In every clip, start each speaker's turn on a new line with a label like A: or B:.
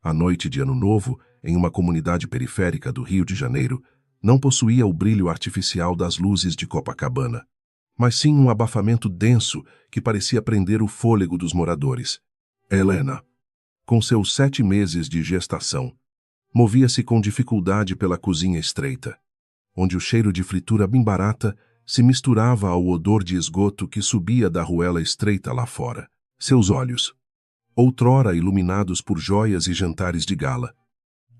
A: A noite de Ano Novo, em uma comunidade periférica do Rio de Janeiro, não possuía o brilho artificial das luzes de Copacabana, mas sim um abafamento denso que parecia prender o fôlego dos moradores. Helena, com seus 7 meses de gestação, movia-se com dificuldade pela cozinha estreita, onde o cheiro de fritura bem barata se misturava ao odor de esgoto que subia da arruela estreita lá fora. Seus olhos, outrora iluminados por joias e jantares de gala,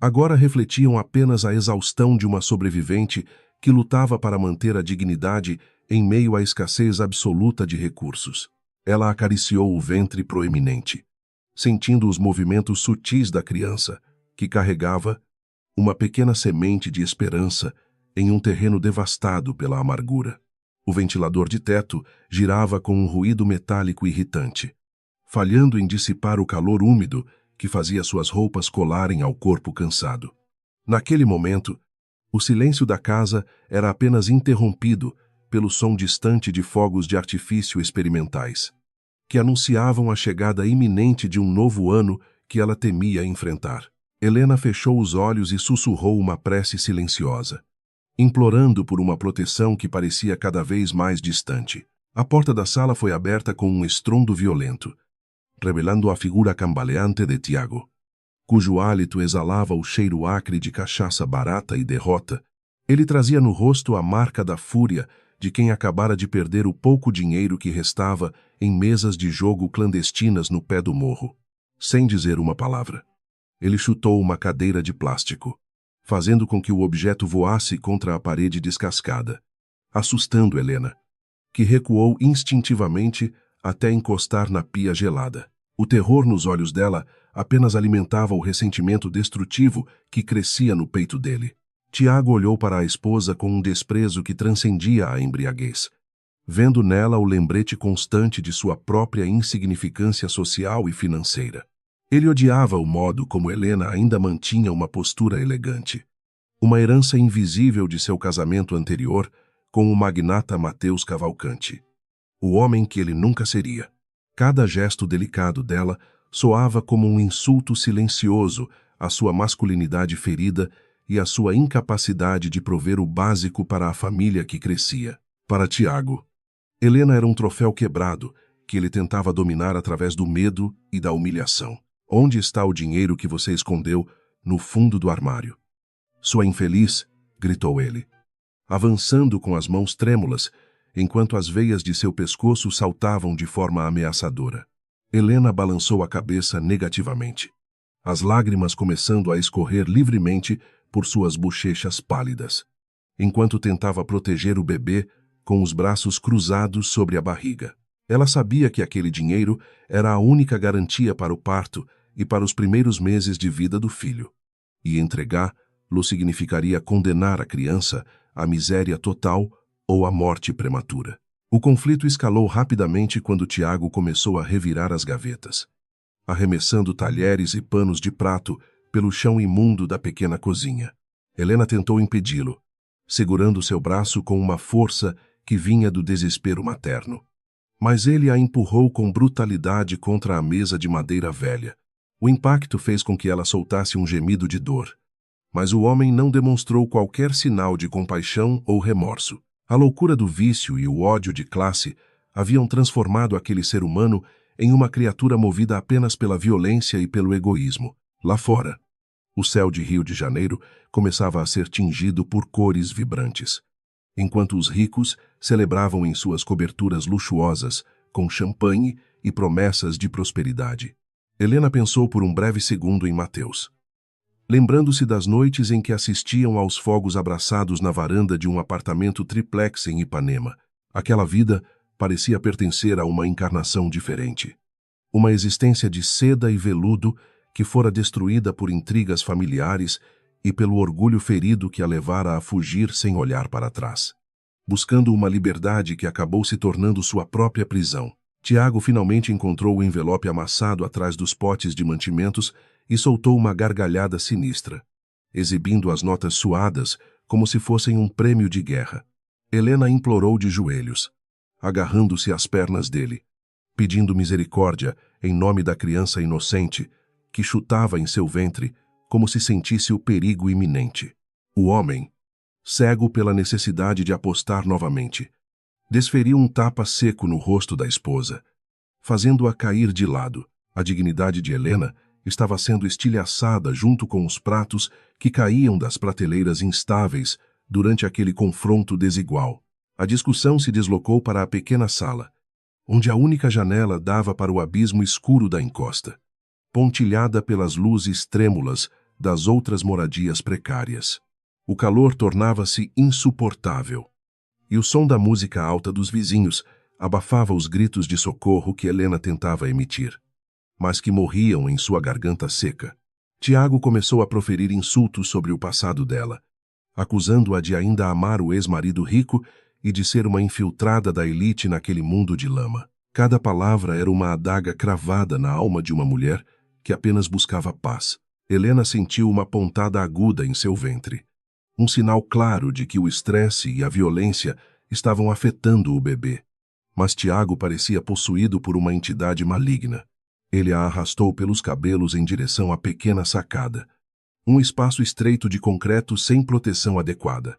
A: agora refletiam apenas a exaustão de uma sobrevivente que lutava para manter a dignidade em meio à escassez absoluta de recursos. Ela acariciou o ventre proeminente, sentindo os movimentos sutis da criança, que carregava uma pequena semente de esperança em um terreno devastado pela amargura. O ventilador de teto girava com um ruído metálico irritante, falhando em dissipar o calor úmido que fazia suas roupas colarem ao corpo cansado. Naquele momento, o silêncio da casa era apenas interrompido pelo som distante de fogos de artifício experimentais, que anunciavam a chegada iminente de um novo ano que ela temia enfrentar. Helena fechou os olhos e sussurrou uma prece silenciosa, implorando por uma proteção que parecia cada vez mais distante. A porta da sala foi aberta com um estrondo violento, revelando a figura cambaleante de Tiago, cujo hálito exalava o cheiro acre de cachaça barata e derrota. Ele trazia no rosto a marca da fúria de quem acabara de perder o pouco dinheiro que restava em mesas de jogo clandestinas no pé do morro. Sem dizer uma palavra, ele chutou uma cadeira de plástico, fazendo com que o objeto voasse contra a parede descascada, assustando Helena, que recuou instintivamente até encostar na pia gelada. O terror nos olhos dela apenas alimentava o ressentimento destrutivo que crescia no peito dele. Tiago olhou para a esposa com um desprezo que transcendia a embriaguez, vendo nela o lembrete constante de sua própria insignificância social e financeira. Ele odiava o modo como Helena ainda mantinha uma postura elegante, uma herança invisível de seu casamento anterior com o magnata Mateus Cavalcanti, o homem que ele nunca seria. Cada gesto delicado dela soava como um insulto silencioso à sua masculinidade ferida e à sua incapacidade de prover o básico para a família que crescia. Para Tiago, Helena era um troféu quebrado que ele tentava dominar através do medo e da humilhação. Onde está o dinheiro que você escondeu no fundo do armário? Sua infeliz, gritou ele, avançando com as mãos trêmulas, enquanto as veias de seu pescoço saltavam de forma ameaçadora. Helena balançou a cabeça negativamente, as lágrimas começando a escorrer livremente por suas bochechas pálidas, enquanto tentava proteger o bebê com os braços cruzados sobre a barriga. Ela sabia que aquele dinheiro era a única garantia para o parto e para os primeiros meses de vida do filho, e entregá-lo significaria condenar a criança à miséria total ou à morte prematura. O conflito escalou rapidamente quando Tiago começou a revirar as gavetas, arremessando talheres e panos de prato pelo chão imundo da pequena cozinha. Helena tentou impedi-lo, segurando seu braço com uma força que vinha do desespero materno. Mas ele a empurrou com brutalidade contra a mesa de madeira velha. O impacto fez com que ela soltasse um gemido de dor, mas o homem não demonstrou qualquer sinal de compaixão ou remorso. A loucura do vício e o ódio de classe haviam transformado aquele ser humano em uma criatura movida apenas pela violência e pelo egoísmo. Lá fora, o céu de Rio de Janeiro começava a ser tingido por cores vibrantes, enquanto os ricos celebravam em suas coberturas luxuosas, com champanhe e promessas de prosperidade. Helena pensou por um breve segundo em Mateus, lembrando-se das noites em que assistiam aos fogos abraçados na varanda de um apartamento triplex em Ipanema. Aquela vida parecia pertencer a uma encarnação diferente. Uma existência de seda e veludo que fora destruída por intrigas familiares e pelo orgulho ferido que a levara a fugir sem olhar para trás, buscando uma liberdade que acabou se tornando sua própria prisão. Tiago finalmente encontrou o envelope amassado atrás dos potes de mantimentos e soltou uma gargalhada sinistra, exibindo as notas suadas como se fossem um prêmio de guerra. Helena implorou de joelhos, agarrando-se às pernas dele, pedindo misericórdia em nome da criança inocente que chutava em seu ventre, como se sentisse o perigo iminente. O homem, cego pela necessidade de apostar novamente, desferiu um tapa seco no rosto da esposa, fazendo-a cair de lado. A dignidade de Helena estava sendo estilhaçada junto com os pratos que caíam das prateleiras instáveis durante aquele confronto desigual. A discussão se deslocou para a pequena sala, onde a única janela dava para o abismo escuro da encosta, pontilhada pelas luzes trêmulas das outras moradias precárias. O calor tornava-se insuportável, e o som da música alta dos vizinhos abafava os gritos de socorro que Helena tentava emitir, mas que morriam em sua garganta seca. Tiago começou a proferir insultos sobre o passado dela, acusando-a de ainda amar o ex-marido rico e de ser uma infiltrada da elite naquele mundo de lama. Cada palavra era uma adaga cravada na alma de uma mulher que apenas buscava paz. Helena sentiu uma pontada aguda em seu ventre, um sinal claro de que o estresse e a violência estavam afetando o bebê. Mas Tiago parecia possuído por uma entidade maligna. Ele a arrastou pelos cabelos em direção à pequena sacada, um espaço estreito de concreto sem proteção adequada,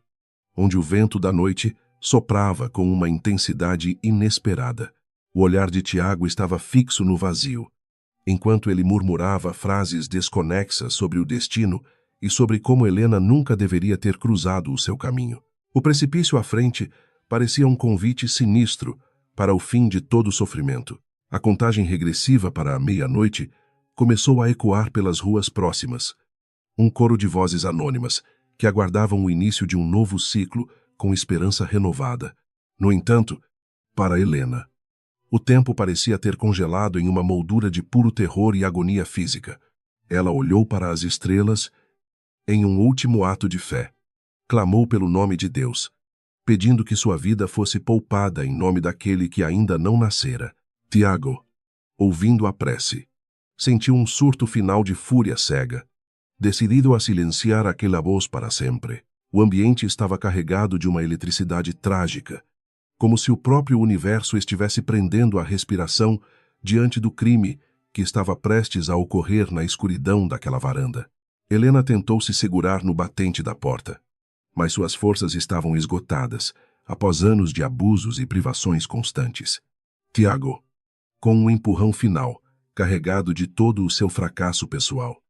A: onde o vento da noite soprava com uma intensidade inesperada. O olhar de Tiago estava fixo no vazio, enquanto ele murmurava frases desconexas sobre o destino e sobre como Helena nunca deveria ter cruzado o seu caminho. O precipício à frente parecia um convite sinistro para o fim de todo o sofrimento. A contagem regressiva para a meia-noite começou a ecoar pelas ruas próximas, um coro de vozes anônimas que aguardavam o início de um novo ciclo com esperança renovada. No entanto, para Helena, o tempo parecia ter congelado em uma moldura de puro terror e agonia física. Ela olhou para as estrelas em um último ato de fé. Clamou pelo nome de Deus, pedindo que sua vida fosse poupada em nome daquele que ainda não nascera. Tiago, ouvindo a prece, sentiu um surto final de fúria cega, decidido a silenciar aquela voz para sempre. O ambiente estava carregado de uma eletricidade trágica, como se o próprio universo estivesse prendendo a respiração diante do crime que estava prestes a ocorrer na escuridão daquela varanda. Helena tentou se segurar no batente da porta, mas suas forças estavam esgotadas, após anos de abusos e privações constantes. Tiago, com um empurrão final, carregado de todo o seu fracasso pessoal,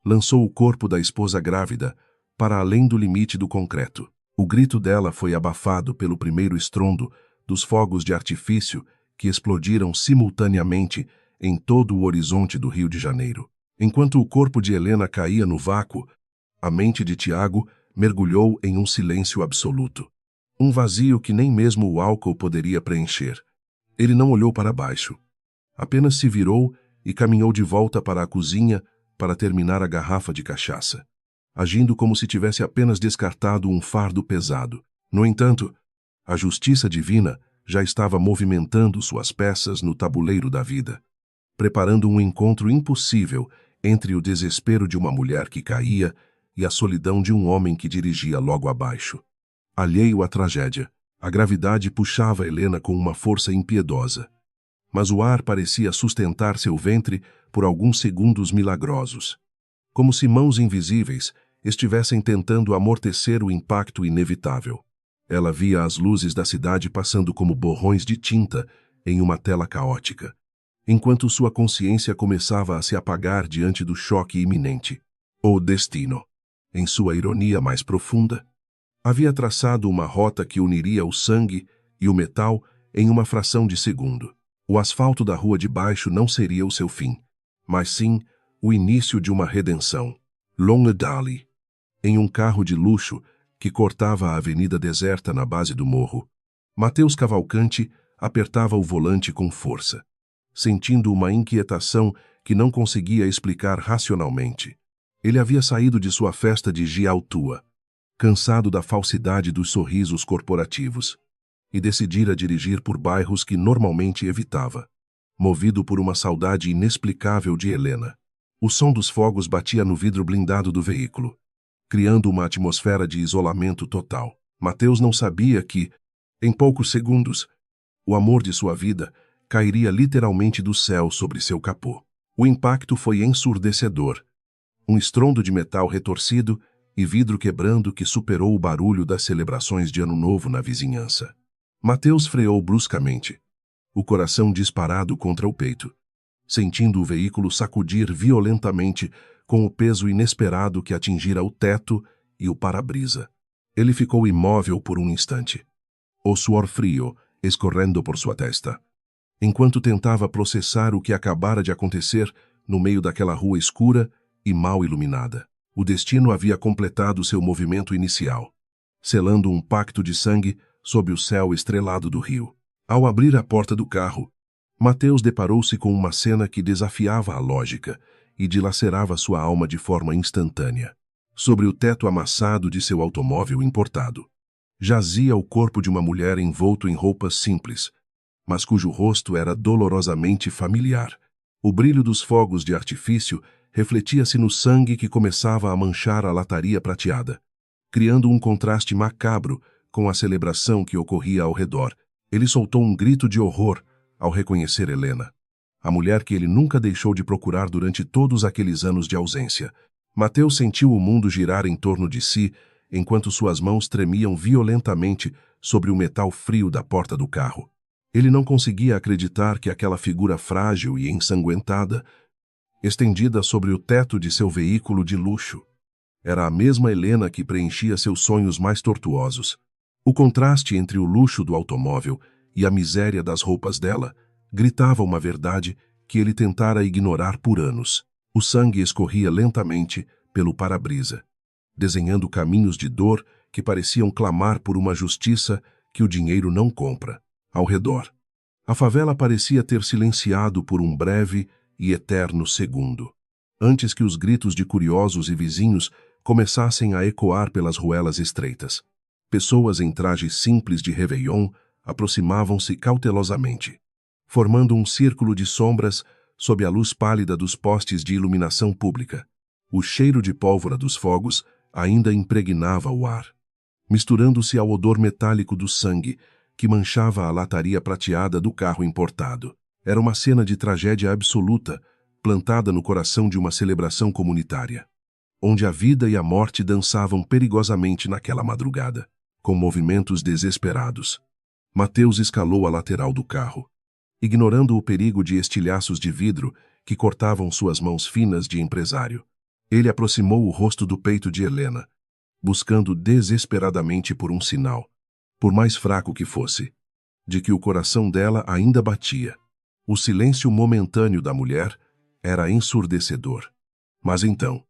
A: lançou o corpo da esposa grávida para além do limite do concreto. O grito dela foi abafado pelo primeiro estrondo dos fogos de artifício que explodiram simultaneamente em todo o horizonte do Rio de Janeiro. Enquanto o corpo de Helena caía no vácuo, a mente de Tiago mergulhou em um silêncio absoluto. Um vazio que nem mesmo o álcool poderia preencher. Ele não olhou para baixo. Apenas se virou e caminhou de volta para a cozinha para terminar a garrafa de cachaça, agindo como se tivesse apenas descartado um fardo pesado. No entanto, a justiça divina já estava movimentando suas peças no tabuleiro da vida, preparando um encontro impossível entre o desespero de uma mulher que caía e a solidão de um homem que dirigia logo abaixo. Alheio à tragédia, a gravidade puxava Helena com uma força impiedosa, mas o ar parecia sustentar seu ventre por alguns segundos milagrosos, como se mãos invisíveis estivessem tentando amortecer o impacto inevitável. Ela via as luzes da cidade passando como borrões de tinta em uma tela caótica, enquanto sua consciência começava a se apagar diante do choque iminente. O destino, em sua ironia mais profunda, havia traçado uma rota que uniria o sangue e o metal em uma fração de segundo. O asfalto da rua de baixo não seria o seu fim, mas sim o início de uma redenção. Longa Dali, em um carro de luxo que cortava a avenida deserta na base do morro, Mateus Cavalcante apertava o volante com força, sentindo uma inquietação que não conseguia explicar racionalmente. Ele havia saído de sua festa de Gialtua, cansado da falsidade dos sorrisos corporativos, e decidira dirigir por bairros que normalmente evitava, movido por uma saudade inexplicável de Helena. O som dos fogos batia no vidro blindado do veículo, criando uma atmosfera de isolamento total. Mateus não sabia que, em poucos segundos, o amor de sua vida cairia literalmente do céu sobre seu capô. O impacto foi ensurdecedor. Um estrondo de metal retorcido e vidro quebrando que superou o barulho das celebrações de Ano Novo na vizinhança. Mateus freou bruscamente, o coração disparado contra o peito, sentindo o veículo sacudir violentamente com o peso inesperado que atingira o teto e o para-brisa. Ele ficou imóvel por um instante, o suor frio escorrendo por sua testa, enquanto tentava processar o que acabara de acontecer no meio daquela rua escura e mal iluminada. O destino havia completado seu movimento inicial, selando um pacto de sangue sob o céu estrelado do rio. Ao abrir a porta do carro, Mateus deparou-se com uma cena que desafiava a lógica e dilacerava sua alma de forma instantânea. Sobre o teto amassado de seu automóvel importado, jazia o corpo de uma mulher envolto em roupas simples, mas cujo rosto era dolorosamente familiar. O brilho dos fogos de artifício refletia-se no sangue que começava a manchar a lataria prateada, criando um contraste macabro com a celebração que ocorria ao redor. Ele soltou um grito de horror ao reconhecer Helena, a mulher que ele nunca deixou de procurar durante todos aqueles anos de ausência. Mateus sentiu o mundo girar em torno de si, enquanto suas mãos tremiam violentamente sobre o metal frio da porta do carro. Ele não conseguia acreditar que aquela figura frágil e ensanguentada, estendida sobre o teto de seu veículo de luxo, era a mesma Helena que preenchia seus sonhos mais tortuosos. O contraste entre o luxo do automóvel e a miséria das roupas dela gritava uma verdade que ele tentara ignorar por anos. O sangue escorria lentamente pelo para-brisa, desenhando caminhos de dor que pareciam clamar por uma justiça que o dinheiro não compra. Ao redor, a favela parecia ter silenciado por um breve e eterno segundo, antes que os gritos de curiosos e vizinhos começassem a ecoar pelas ruelas estreitas. Pessoas em trajes simples de Réveillon aproximavam-se cautelosamente, formando um círculo de sombras sob a luz pálida dos postes de iluminação pública. O cheiro de pólvora dos fogos ainda impregnava o ar, misturando-se ao odor metálico do sangue que manchava a lataria prateada do carro importado. Era uma cena de tragédia absoluta, plantada no coração de uma celebração comunitária, onde a vida e a morte dançavam perigosamente naquela madrugada, com movimentos desesperados. Mateus escalou a lateral do carro, ignorando o perigo de estilhaços de vidro que cortavam suas mãos finas de empresário. Ele aproximou o rosto do peito de Helena, buscando desesperadamente por um sinal, por mais fraco que fosse, de que o coração dela ainda batia. O silêncio momentâneo da mulher era ensurdecedor. Mas então,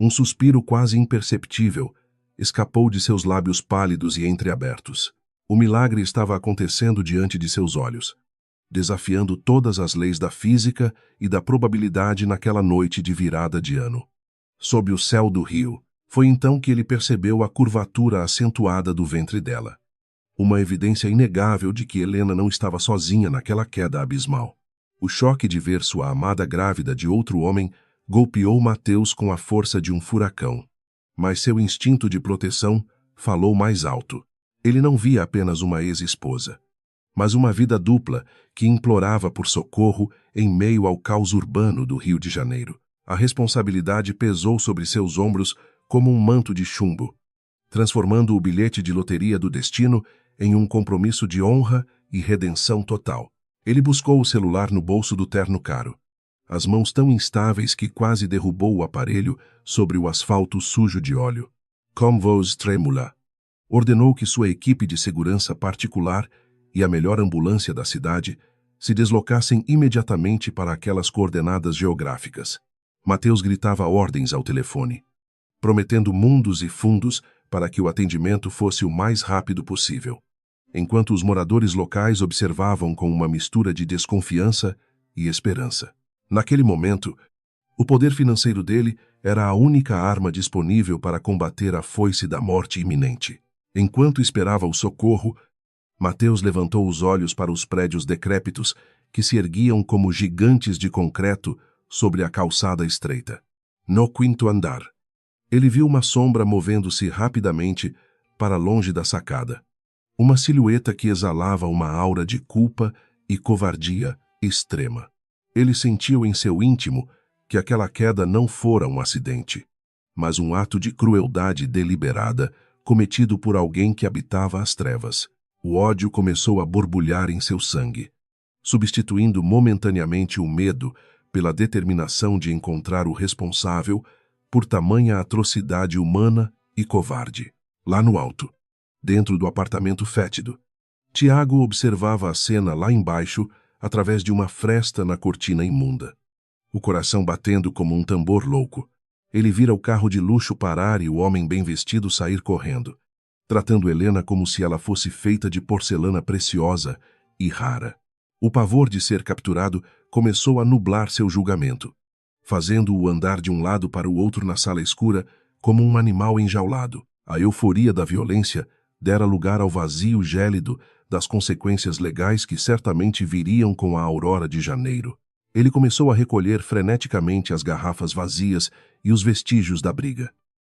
A: um suspiro quase imperceptível escapou de seus lábios pálidos e entreabertos. O milagre estava acontecendo diante de seus olhos, desafiando todas as leis da física e da probabilidade naquela noite de virada de ano. Sob o céu do rio, foi então que ele percebeu a curvatura acentuada do ventre dela. Uma evidência inegável de que Helena não estava sozinha naquela queda abismal. O choque de ver sua amada grávida de outro homem golpeou Mateus com a força de um furacão. Mas seu instinto de proteção falou mais alto. Ele não via apenas uma ex-esposa, mas uma vida dupla que implorava por socorro em meio ao caos urbano do Rio de Janeiro. A responsabilidade pesou sobre seus ombros como um manto de chumbo, transformando o bilhete de loteria do destino em um compromisso de honra e redenção total. Ele buscou o celular no bolso do terno caro, as mãos tão instáveis que quase derrubou o aparelho sobre o asfalto sujo de óleo. Comme vos tremula. Ordenou que sua equipe de segurança particular e a melhor ambulância da cidade se deslocassem imediatamente para aquelas coordenadas geográficas. Mateus gritava ordens ao telefone, prometendo mundos e fundos para que o atendimento fosse o mais rápido possível, enquanto os moradores locais observavam com uma mistura de desconfiança e esperança. Naquele momento, o poder financeiro dele era a única arma disponível para combater a foice da morte iminente. Enquanto esperava o socorro, Mateus levantou os olhos para os prédios decrépitos que se erguiam como gigantes de concreto sobre a calçada estreita. No quinto andar, ele viu uma sombra movendo-se rapidamente para longe da sacada. Uma silhueta que exalava uma aura de culpa e covardia extrema. Ele sentiu em seu íntimo que aquela queda não fora um acidente, mas um ato de crueldade deliberada cometido por alguém que habitava as trevas. O ódio começou a borbulhar em seu sangue, substituindo momentaneamente o medo pela determinação de encontrar o responsável por tamanha atrocidade humana e covarde. Lá no alto, dentro do apartamento fétido, Tiago observava a cena lá embaixo através de uma fresta na cortina imunda. O coração batendo como um tambor louco, ele vira o carro de luxo parar e o homem bem vestido sair correndo, tratando Helena como se ela fosse feita de porcelana preciosa e rara. O pavor de ser capturado começou a nublar seu julgamento, fazendo-o andar de um lado para o outro na sala escura como um animal enjaulado. A euforia da violência dera lugar ao vazio gélido das consequências legais que certamente viriam com a aurora de janeiro. Ele começou a recolher freneticamente as garrafas vazias e os vestígios da briga,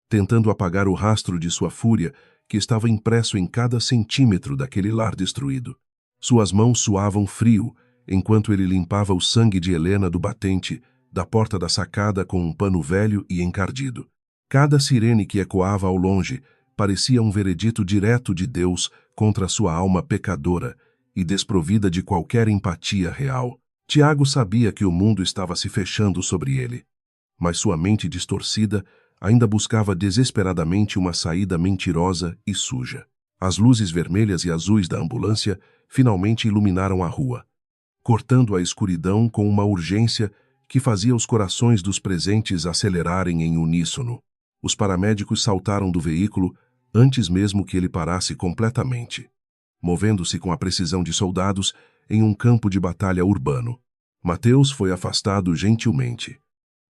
A: tentando apagar o rastro de sua fúria que estava impresso em cada centímetro daquele lar destruído. Suas mãos suavam frio enquanto ele limpava o sangue de Helena do batente da porta da sacada com um pano velho e encardido. Cada sirene que ecoava ao longe parecia um veredito direto de Deus contra sua alma pecadora e desprovida de qualquer empatia real. Tiago sabia que o mundo estava se fechando sobre ele, mas sua mente distorcida ainda buscava desesperadamente uma saída mentirosa e suja. As luzes vermelhas e azuis da ambulância finalmente iluminaram a rua, cortando a escuridão com uma urgência que fazia os corações dos presentes acelerarem em uníssono. Os paramédicos saltaram do veículo antes mesmo que ele parasse completamente, movendo-se com a precisão de soldados em um campo de batalha urbano. Mateus foi afastado gentilmente,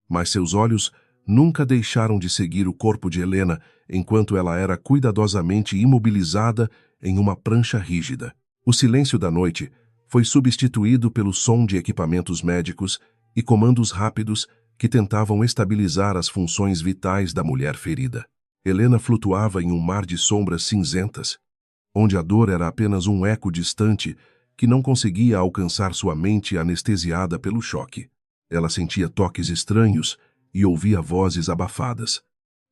A: mas seus olhos nunca deixaram de seguir o corpo de Helena enquanto ela era cuidadosamente imobilizada em uma prancha rígida. O silêncio da noite foi substituído pelo som de equipamentos médicos e comandos rápidos que tentavam estabilizar as funções vitais da mulher ferida. Helena flutuava em um mar de sombras cinzentas, onde a dor era apenas um eco distante que não conseguia alcançar sua mente anestesiada pelo choque. Ela sentia toques estranhos e ouvia vozes abafadas,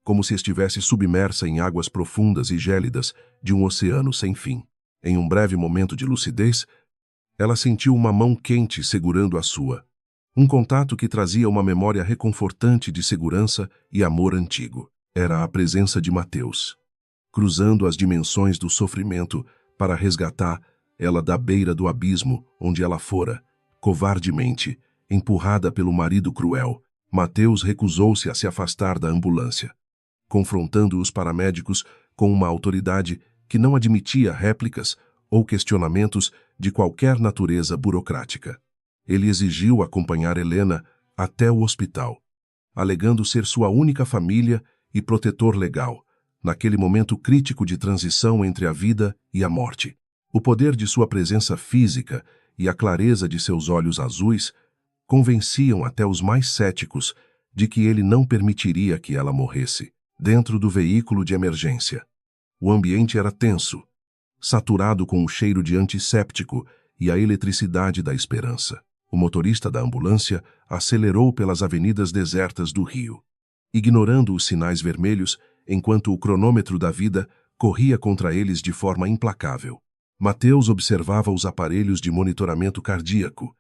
A: como se estivesse submersa em águas profundas e gélidas de um oceano sem fim. Em um breve momento de lucidez, ela sentiu uma mão quente segurando a sua, um contato que trazia uma memória reconfortante de segurança e amor antigo. Era a presença de Mateus, cruzando as dimensões do sofrimento para resgatar ela da beira do abismo onde ela fora, covardemente, empurrada pelo marido cruel. Mateus recusou-se a se afastar da ambulância, confrontando os paramédicos com uma autoridade que não admitia réplicas ou questionamentos de qualquer natureza burocrática. Ele exigiu acompanhar Helena até o hospital, alegando ser sua única família e protetor legal, naquele momento crítico de transição entre a vida e a morte. O poder de sua presença física e a clareza de seus olhos azuis convenciam até os mais céticos de que ele não permitiria que ela morresse. Dentro do veículo de emergência, o ambiente era tenso, saturado com o cheiro de antisséptico e a eletricidade da esperança. O motorista da ambulância acelerou pelas avenidas desertas do Rio, ignorando os sinais vermelhos enquanto o cronômetro da vida corria contra eles de forma implacável. Mateus observava os aparelhos de monitoramento cardíaco,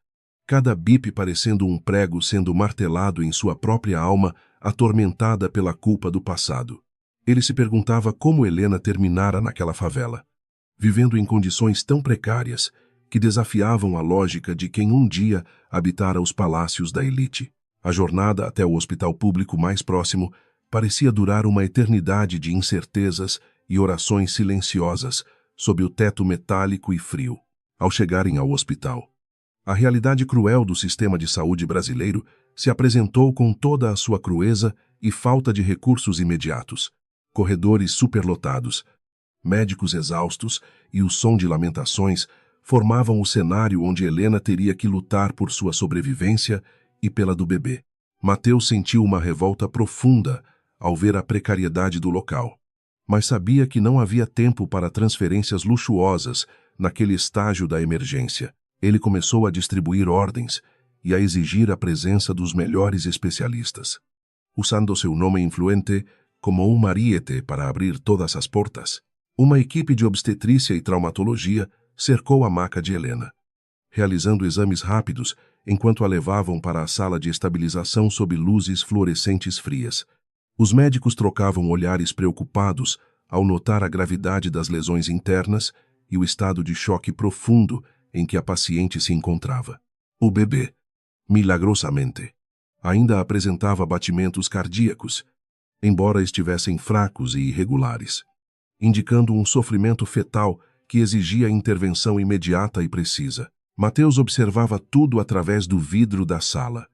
A: cada bip parecendo um prego sendo martelado em sua própria alma, atormentada pela culpa do passado. Ele se perguntava como Helena terminara naquela favela, vivendo em condições tão precárias que desafiavam a lógica de quem um dia habitara os palácios da elite. A jornada até o hospital público mais próximo parecia durar uma eternidade de incertezas e orações silenciosas sob o teto metálico e frio. Ao chegarem ao hospital, a realidade cruel do sistema de saúde brasileiro se apresentou com toda a sua crueza e falta de recursos imediatos. Corredores superlotados, médicos exaustos e o som de lamentações formavam o cenário onde Helena teria que lutar por sua sobrevivência e pela do bebê. Mateus sentiu uma revolta profunda ao ver a precariedade do local, mas sabia que não havia tempo para transferências luxuosas naquele estágio da emergência. Ele começou a distribuir ordens, e a exigir a presença dos melhores especialistas. Usando seu nome influente como um ariete para abrir todas as portas, uma equipe de obstetrícia e traumatologia cercou a maca de Helena, realizando exames rápidos enquanto a levavam para a sala de estabilização sob luzes fluorescentes frias. Os médicos trocavam olhares preocupados ao notar a gravidade das lesões internas e o estado de choque profundo em que a paciente se encontrava. O bebê, milagrosamente, ainda apresentava batimentos cardíacos, embora estivessem fracos e irregulares, indicando um sofrimento fetal que exigia intervenção imediata e precisa. Mateus observava tudo através do vidro da sala,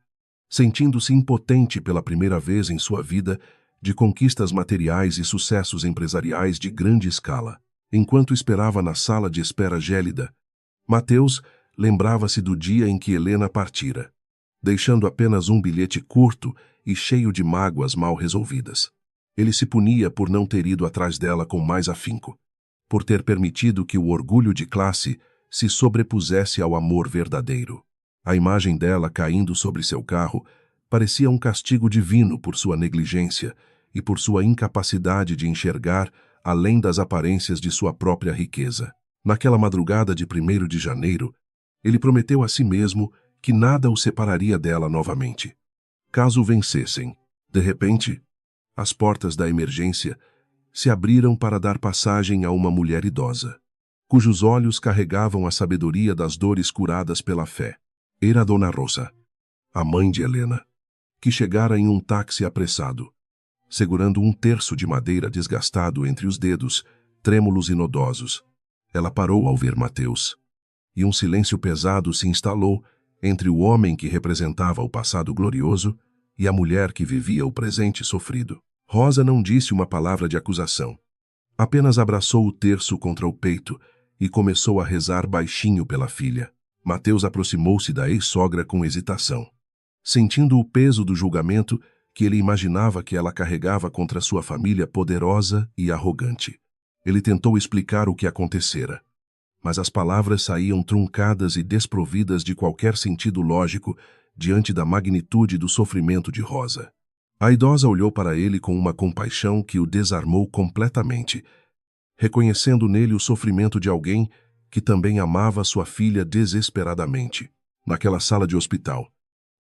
A: sentindo-se impotente pela primeira vez em sua vida de conquistas materiais e sucessos empresariais de grande escala. Enquanto esperava na sala de espera gélida, Mateus lembrava-se do dia em que Helena partira, deixando apenas um bilhete curto e cheio de mágoas mal resolvidas. Ele se punia por não ter ido atrás dela com mais afinco, por ter permitido que o orgulho de classe se sobrepusesse ao amor verdadeiro. A imagem dela caindo sobre seu carro parecia um castigo divino por sua negligência e por sua incapacidade de enxergar além das aparências de sua própria riqueza. Naquela madrugada de 1º de janeiro, ele prometeu a si mesmo que nada o separaria dela novamente. Caso vencessem, de repente, as portas da emergência se abriram para dar passagem a uma mulher idosa, cujos olhos carregavam a sabedoria das dores curadas pela fé. Era Dona Rosa, a mãe de Helena, que chegara em um táxi apressado, segurando um terço de madeira desgastado entre os dedos, trêmulos e nodosos. Ela parou ao ver Mateus, e um silêncio pesado se instalou entre o homem que representava o passado glorioso e a mulher que vivia o presente sofrido. Rosa não disse uma palavra de acusação. Apenas abraçou o terço contra o peito e começou a rezar baixinho pela filha. Mateus aproximou-se da ex-sogra com hesitação, sentindo o peso do julgamento que ele imaginava que ela carregava contra sua família poderosa e arrogante. Ele tentou explicar o que acontecera, mas as palavras saíam truncadas e desprovidas de qualquer sentido lógico diante da magnitude do sofrimento de Rosa. A idosa olhou para ele com uma compaixão que o desarmou completamente, reconhecendo nele o sofrimento de alguém que também amava sua filha desesperadamente. Naquela sala de hospital,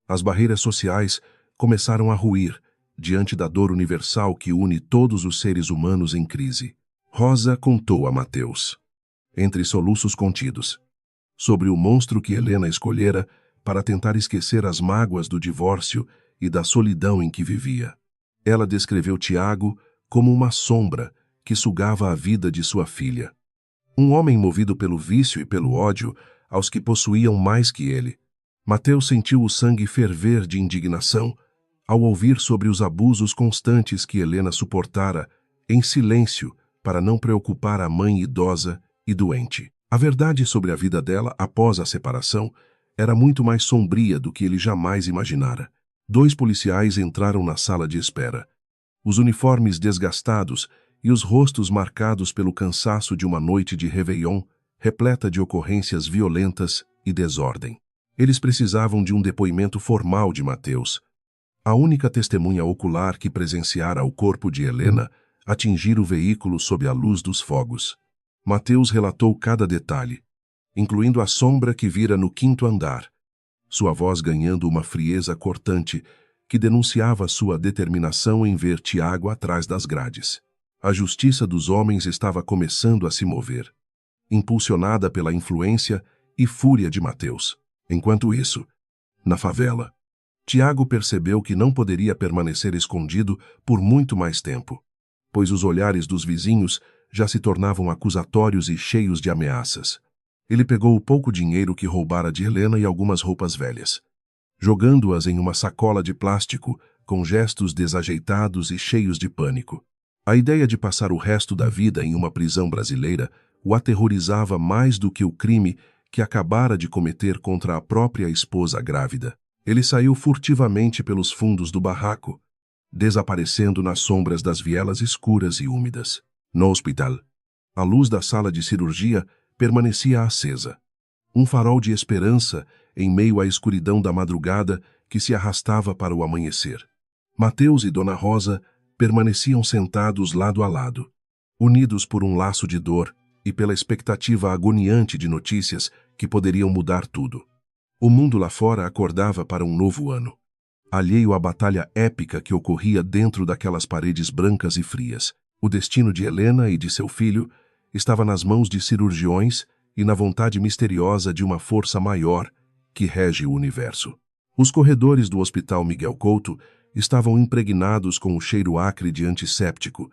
A: as barreiras sociais começaram a ruir diante da dor universal que une todos os seres humanos em crise. Rosa contou a Mateus, entre soluços contidos, sobre o monstro que Helena escolhera para tentar esquecer as mágoas do divórcio e da solidão em que vivia. Ela descreveu Tiago como uma sombra que sugava a vida de sua filha. Um homem movido pelo vício e pelo ódio aos que possuíam mais que ele. Mateus sentiu o sangue ferver de indignação ao ouvir sobre os abusos constantes que Helena suportara em silêncio para não preocupar a mãe idosa e doente. A verdade sobre a vida dela após a separação era muito mais sombria do que ele jamais imaginara. 2 policiais entraram na sala de espera, os uniformes desgastados e os rostos marcados pelo cansaço de uma noite de Réveillon repleta de ocorrências violentas e desordem. Eles precisavam de um depoimento formal de Mateus, a única testemunha ocular que presenciara o corpo de Helena atingir o veículo sob a luz dos fogos. Mateus relatou cada detalhe, incluindo a sombra que vira no 5º andar, sua voz ganhando uma frieza cortante que denunciava sua determinação em ver Tiago atrás das grades. A justiça dos homens estava começando a se mover, impulsionada pela influência e fúria de Mateus. Enquanto isso, na favela, Tiago percebeu que não poderia permanecer escondido por muito mais tempo, pois os olhares dos vizinhos já se tornavam acusatórios e cheios de ameaças. Ele pegou o pouco dinheiro que roubara de Helena e algumas roupas velhas, jogando-as em uma sacola de plástico com gestos desajeitados e cheios de pânico. A ideia de passar o resto da vida em uma prisão brasileira o aterrorizava mais do que o crime que acabara de cometer contra a própria esposa grávida. Ele saiu furtivamente pelos fundos do barraco, desaparecendo nas sombras das vielas escuras e úmidas. No hospital, a luz da sala de cirurgia permanecia acesa. Um farol de esperança em meio à escuridão da madrugada que se arrastava para o amanhecer. Mateus e Dona Rosa permaneciam sentados lado a lado, unidos por um laço de dor e pela expectativa agoniante de notícias que poderiam mudar tudo. O mundo lá fora acordava para um novo ano, alheio à batalha épica que ocorria dentro daquelas paredes brancas e frias. O destino de Helena e de seu filho estava nas mãos de cirurgiões e na vontade misteriosa de uma força maior que rege o universo. Os corredores do Hospital Miguel Couto estavam impregnados com o cheiro acre de antisséptico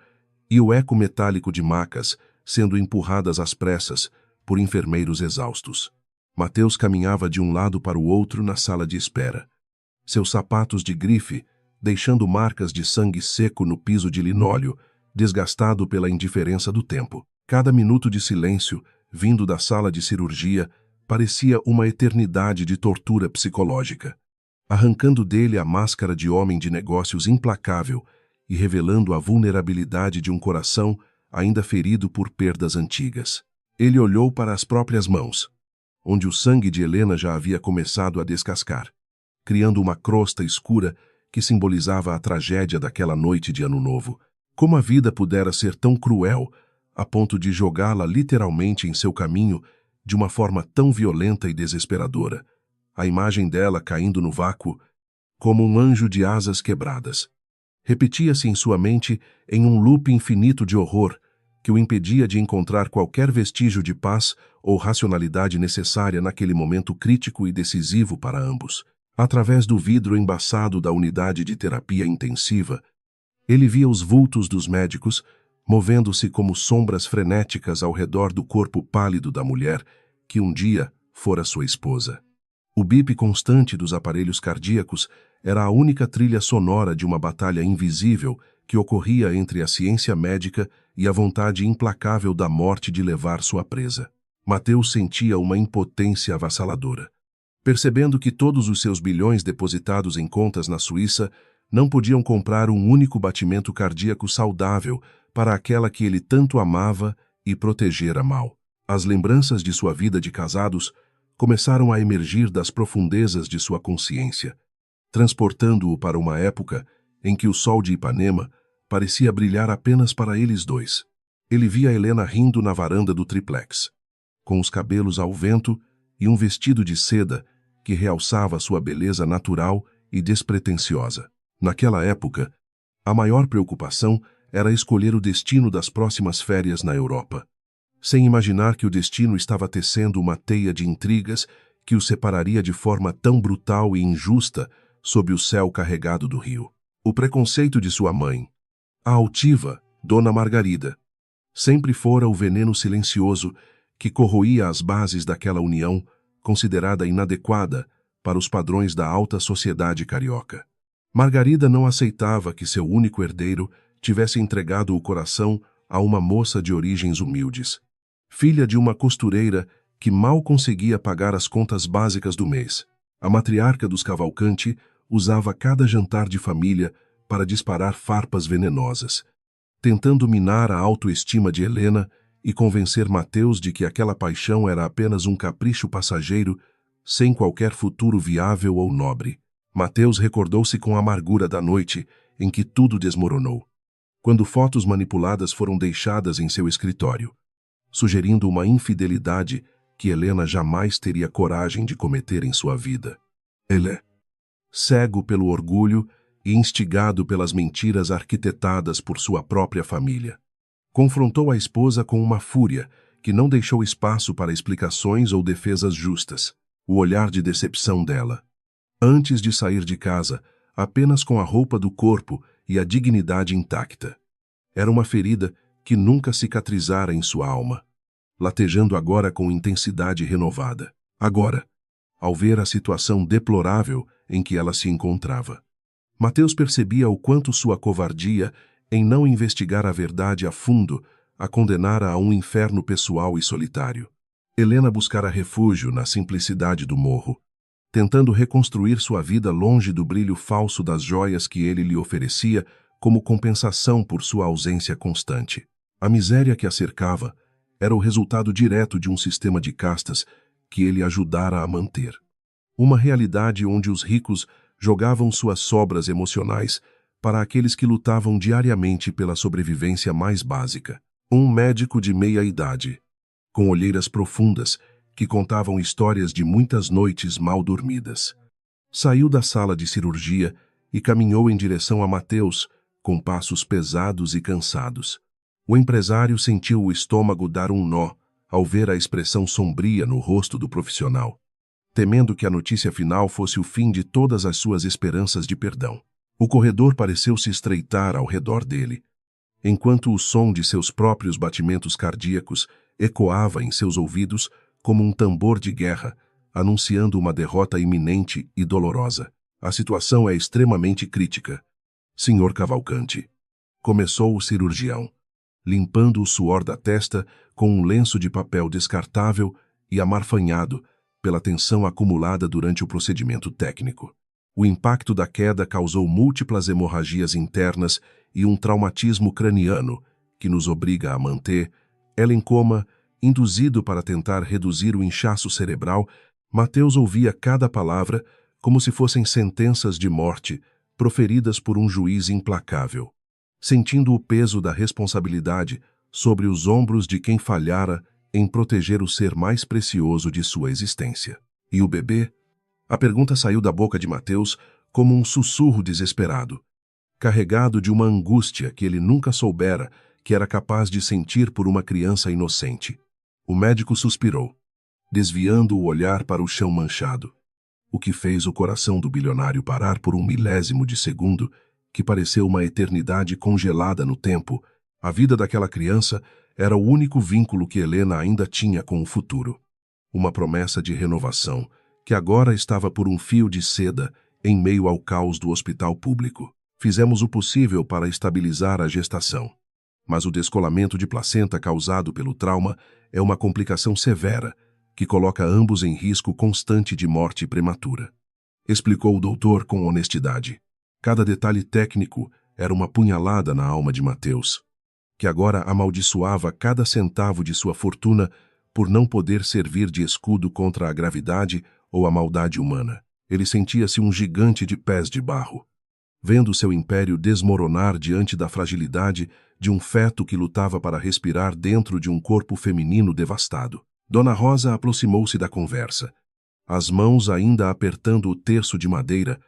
A: e o eco metálico de macas sendo empurradas às pressas por enfermeiros exaustos. Mateus caminhava de um lado para o outro na sala de espera. Seus sapatos de grife, deixando marcas de sangue seco no piso de linóleo, desgastado pela indiferença do tempo. Cada minuto de silêncio, vindo da sala de cirurgia, parecia uma eternidade de tortura psicológica, arrancando dele a máscara de homem de negócios implacável e revelando a vulnerabilidade de um coração ainda ferido por perdas antigas. Ele olhou para as próprias mãos, onde o sangue de Helena já havia começado a descascar, criando uma crosta escura que simbolizava a tragédia daquela noite de Ano Novo. Como a vida pudera ser tão cruel a ponto de jogá-la literalmente em seu caminho de uma forma tão violenta e desesperadora, a imagem dela caindo no vácuo como um anjo de asas quebradas. Repetia-se em sua mente em um loop infinito de horror que o impedia de encontrar qualquer vestígio de paz ou racionalidade necessária naquele momento crítico e decisivo para ambos. Através do vidro embaçado da unidade de terapia intensiva, ele via os vultos dos médicos movendo-se como sombras frenéticas ao redor do corpo pálido da mulher que um dia fora sua esposa. O bip constante dos aparelhos cardíacos era a única trilha sonora de uma batalha invisível que ocorria entre a ciência médica e a vontade implacável da morte de levar sua presa. Mateus sentia uma impotência avassaladora. Percebendo que todos os seus bilhões depositados em contas na Suíça não podiam comprar um único batimento cardíaco saudável para aquela que ele tanto amava e protegera mal. As lembranças de sua vida de casados começaram a emergir das profundezas de sua consciência, transportando-o para uma época em que o sol de Ipanema parecia brilhar apenas para eles dois. Ele via Helena rindo na varanda do triplex, com os cabelos ao vento e um vestido de seda que realçava sua beleza natural e despretensiosa. Naquela época, a maior preocupação era escolher o destino das próximas férias na Europa, sem imaginar que o destino estava tecendo uma teia de intrigas que o separaria de forma tão brutal e injusta sob o céu carregado do rio. O preconceito de sua mãe, a altiva Dona Margarida, sempre fora o veneno silencioso que corroía as bases daquela união considerada inadequada para os padrões da alta sociedade carioca. Margarida não aceitava que seu único herdeiro tivesse entregado o coração a uma moça de origens humildes, filha de uma costureira que mal conseguia pagar as contas básicas do mês. A matriarca dos Cavalcanti usava cada jantar de família para disparar farpas venenosas, tentando minar a autoestima de Helena e convencer Mateus de que aquela paixão era apenas um capricho passageiro, sem qualquer futuro viável ou nobre. Mateus recordou-se com amargura da noite em que tudo desmoronou, quando fotos manipuladas foram deixadas em seu escritório, sugerindo uma infidelidade que Helena jamais teria coragem de cometer em sua vida. Ele, cego pelo orgulho e instigado pelas mentiras arquitetadas por sua própria família, confrontou a esposa com uma fúria que não deixou espaço para explicações ou defesas justas. O olhar de decepção dela, antes de sair de casa, apenas com a roupa do corpo e a dignidade intacta, era uma ferida que nunca cicatrizara em sua alma, latejando agora com intensidade renovada. Agora, ao ver a situação deplorável em que ela se encontrava, Mateus percebia o quanto sua covardia em não investigar a verdade a fundo a condenara a um inferno pessoal e solitário. Helena buscara refúgio na simplicidade do morro, tentando reconstruir sua vida longe do brilho falso das joias que ele lhe oferecia como compensação por sua ausência constante. A miséria que a cercava era o resultado direto de um sistema de castas que ele ajudara a manter. Uma realidade onde os ricos jogavam suas sobras emocionais para aqueles que lutavam diariamente pela sobrevivência mais básica. Um médico de meia-idade, com olheiras profundas, que contavam histórias de muitas noites mal dormidas. Saiu da sala de cirurgia e caminhou em direção a Mateus, com passos pesados e cansados. O empresário sentiu o estômago dar um nó ao ver a expressão sombria no rosto do profissional, temendo que a notícia final fosse o fim de todas as suas esperanças de perdão. O corredor pareceu se estreitar ao redor dele, enquanto o som de seus próprios batimentos cardíacos ecoava em seus ouvidos como um tambor de guerra, anunciando uma derrota iminente e dolorosa. A situação é extremamente crítica, Sr. Cavalcante. Começou o cirurgião, limpando o suor da testa com um lenço de papel descartável e amarfanhado pela tensão acumulada durante o procedimento técnico. O impacto da queda causou múltiplas hemorragias internas e um traumatismo craniano que nos obriga a manter ela em coma, induzido para tentar reduzir o inchaço cerebral. Mateus ouvia cada palavra como se fossem sentenças de morte proferidas por um juiz implacável, sentindo o peso da responsabilidade sobre os ombros de quem falhara em proteger o ser mais precioso de sua existência. E o bebê? A pergunta saiu da boca de Mateus como um sussurro desesperado, carregado de uma angústia que ele nunca soubera que era capaz de sentir por uma criança inocente. O médico suspirou, desviando o olhar para o chão manchado, o que fez o coração do bilionário parar por um milésimo de segundo, que pareceu uma eternidade congelada no tempo. A vida daquela criança era o único vínculo que Helena ainda tinha com o futuro. Uma promessa de renovação, que agora estava por um fio de seda em meio ao caos do hospital público. Fizemos o possível para estabilizar a gestação, mas o descolamento de placenta causado pelo trauma é uma complicação severa que coloca ambos em risco constante de morte prematura, explicou o doutor com honestidade. Cada detalhe técnico era uma punhalada na alma de Mateus, que agora amaldiçoava cada centavo de sua fortuna por não poder servir de escudo contra a gravidade ou a maldade humana. Ele sentia-se um gigante de pés de barro, vendo seu império desmoronar diante da fragilidade de um feto que lutava para respirar dentro de um corpo feminino devastado. Dona Rosa aproximou-se da conversa, as mãos ainda apertando o terço de madeira,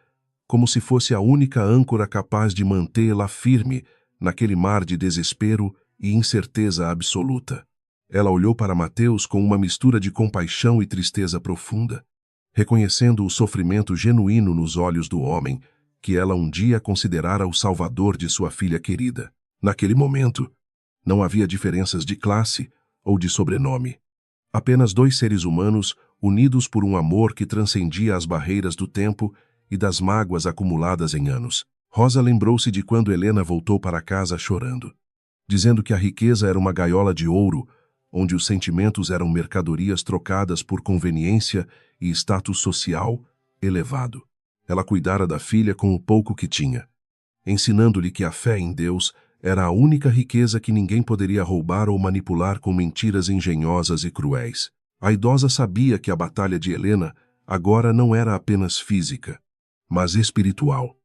A: como se fosse a única âncora capaz de mantê-la firme naquele mar de desespero e incerteza absoluta. Ela olhou para Mateus com uma mistura de compaixão e tristeza profunda, reconhecendo o sofrimento genuíno nos olhos do homem que ela um dia considerara o salvador de sua filha querida. Naquele momento, não havia diferenças de classe ou de sobrenome. Apenas dois seres humanos unidos por um amor que transcendia as barreiras do tempo e das mágoas acumuladas em anos. Rosa lembrou-se de quando Helena voltou para casa chorando, dizendo que a riqueza era uma gaiola de ouro, onde os sentimentos eram mercadorias trocadas por conveniência e status social elevado. Ela cuidara da filha com o pouco que tinha, ensinando-lhe que a fé em Deus era a única riqueza que ninguém poderia roubar ou manipular com mentiras engenhosas e cruéis. A idosa sabia que a batalha de Helena agora não era apenas física, mas espiritual.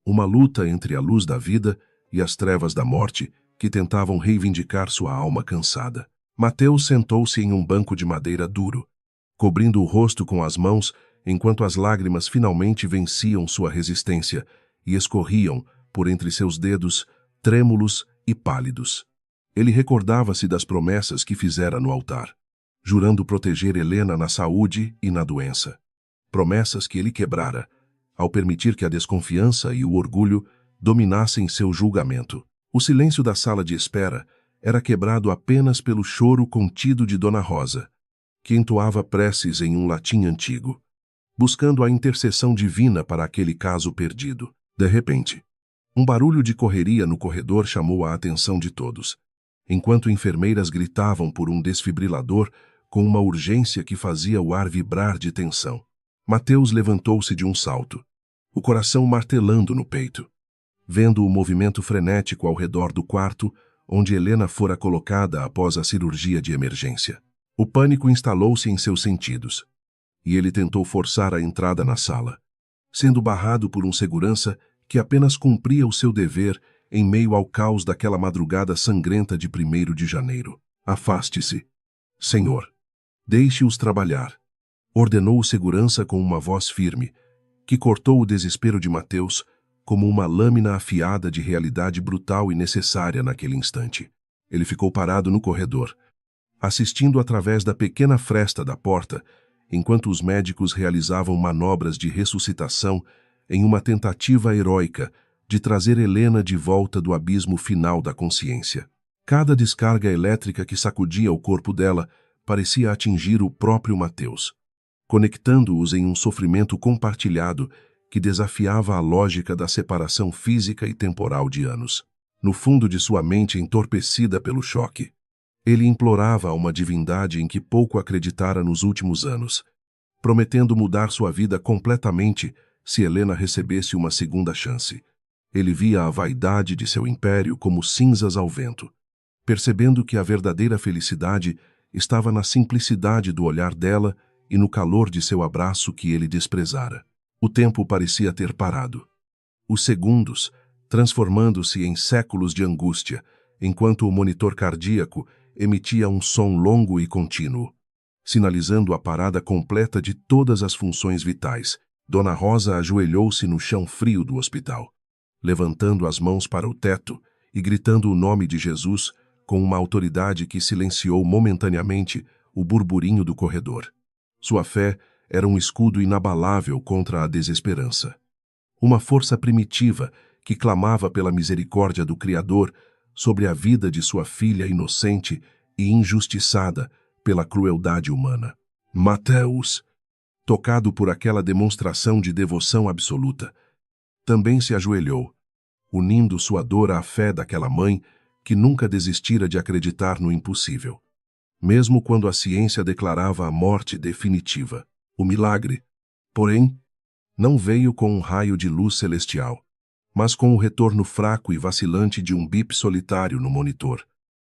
A: Uma luta entre a luz da vida e as trevas da morte que tentavam reivindicar sua alma cansada. Mateus sentou-se em um banco de madeira duro, cobrindo o rosto com as mãos enquanto as lágrimas finalmente venciam sua resistência e escorriam por entre seus dedos trêmulos e pálidos. Ele recordava-se das promessas que fizera no altar, jurando proteger Helena na saúde e na doença. Promessas que ele quebrara, ao permitir que a desconfiança e o orgulho dominassem seu julgamento. O silêncio da sala de espera era quebrado apenas pelo choro contido de Dona Rosa, que entoava preces em um latim antigo, buscando a intercessão divina para aquele caso perdido. De repente, um barulho de correria no corredor chamou a atenção de todos, enquanto enfermeiras gritavam por um desfibrilador com uma urgência que fazia o ar vibrar de tensão. Mateus levantou-se de um salto, o coração martelando no peito, vendo o movimento frenético ao redor do quarto onde Helena fora colocada após a cirurgia de emergência. O pânico instalou-se em seus sentidos, e ele tentou forçar a entrada na sala, sendo barrado por um segurança que apenas cumpria o seu dever em meio ao caos daquela madrugada sangrenta de 1º de janeiro. Afaste-se, senhor. Deixe-os trabalhar, ordenou o segurança com uma voz firme, que cortou o desespero de Mateus como uma lâmina afiada de realidade brutal e necessária naquele instante. Ele ficou parado no corredor, assistindo através da pequena fresta da porta, enquanto os médicos realizavam manobras de ressuscitação em uma tentativa heróica de trazer Helena de volta do abismo final da consciência. Cada descarga elétrica que sacudia o corpo dela parecia atingir o próprio Mateus, conectando-os em um sofrimento compartilhado que desafiava a lógica da separação física e temporal de anos. No fundo de sua mente entorpecida pelo choque, ele implorava a uma divindade em que pouco acreditara nos últimos anos, prometendo mudar sua vida completamente se Helena recebesse uma segunda chance. Ele via a vaidade de seu império como cinzas ao vento, percebendo que a verdadeira felicidade estava na simplicidade do olhar dela e no calor de seu abraço que ele desprezara. O tempo parecia ter parado. Os segundos, transformando-se em séculos de angústia, enquanto o monitor cardíaco emitia um som longo e contínuo, sinalizando a parada completa de todas as funções vitais. Dona Rosa ajoelhou-se no chão frio do hospital, levantando as mãos para o teto e gritando o nome de Jesus com uma autoridade que silenciou momentaneamente o burburinho do corredor. Sua fé era um escudo inabalável contra a desesperança. Uma força primitiva que clamava pela misericórdia do Criador sobre a vida de sua filha inocente e injustiçada pela crueldade humana. Mateus, tocado por aquela demonstração de devoção absoluta, também se ajoelhou, unindo sua dor à fé daquela mãe que nunca desistira de acreditar no impossível, mesmo quando a ciência declarava a morte definitiva. O milagre, porém, não veio com um raio de luz celestial, mas com o retorno fraco e vacilante de um bip solitário no monitor,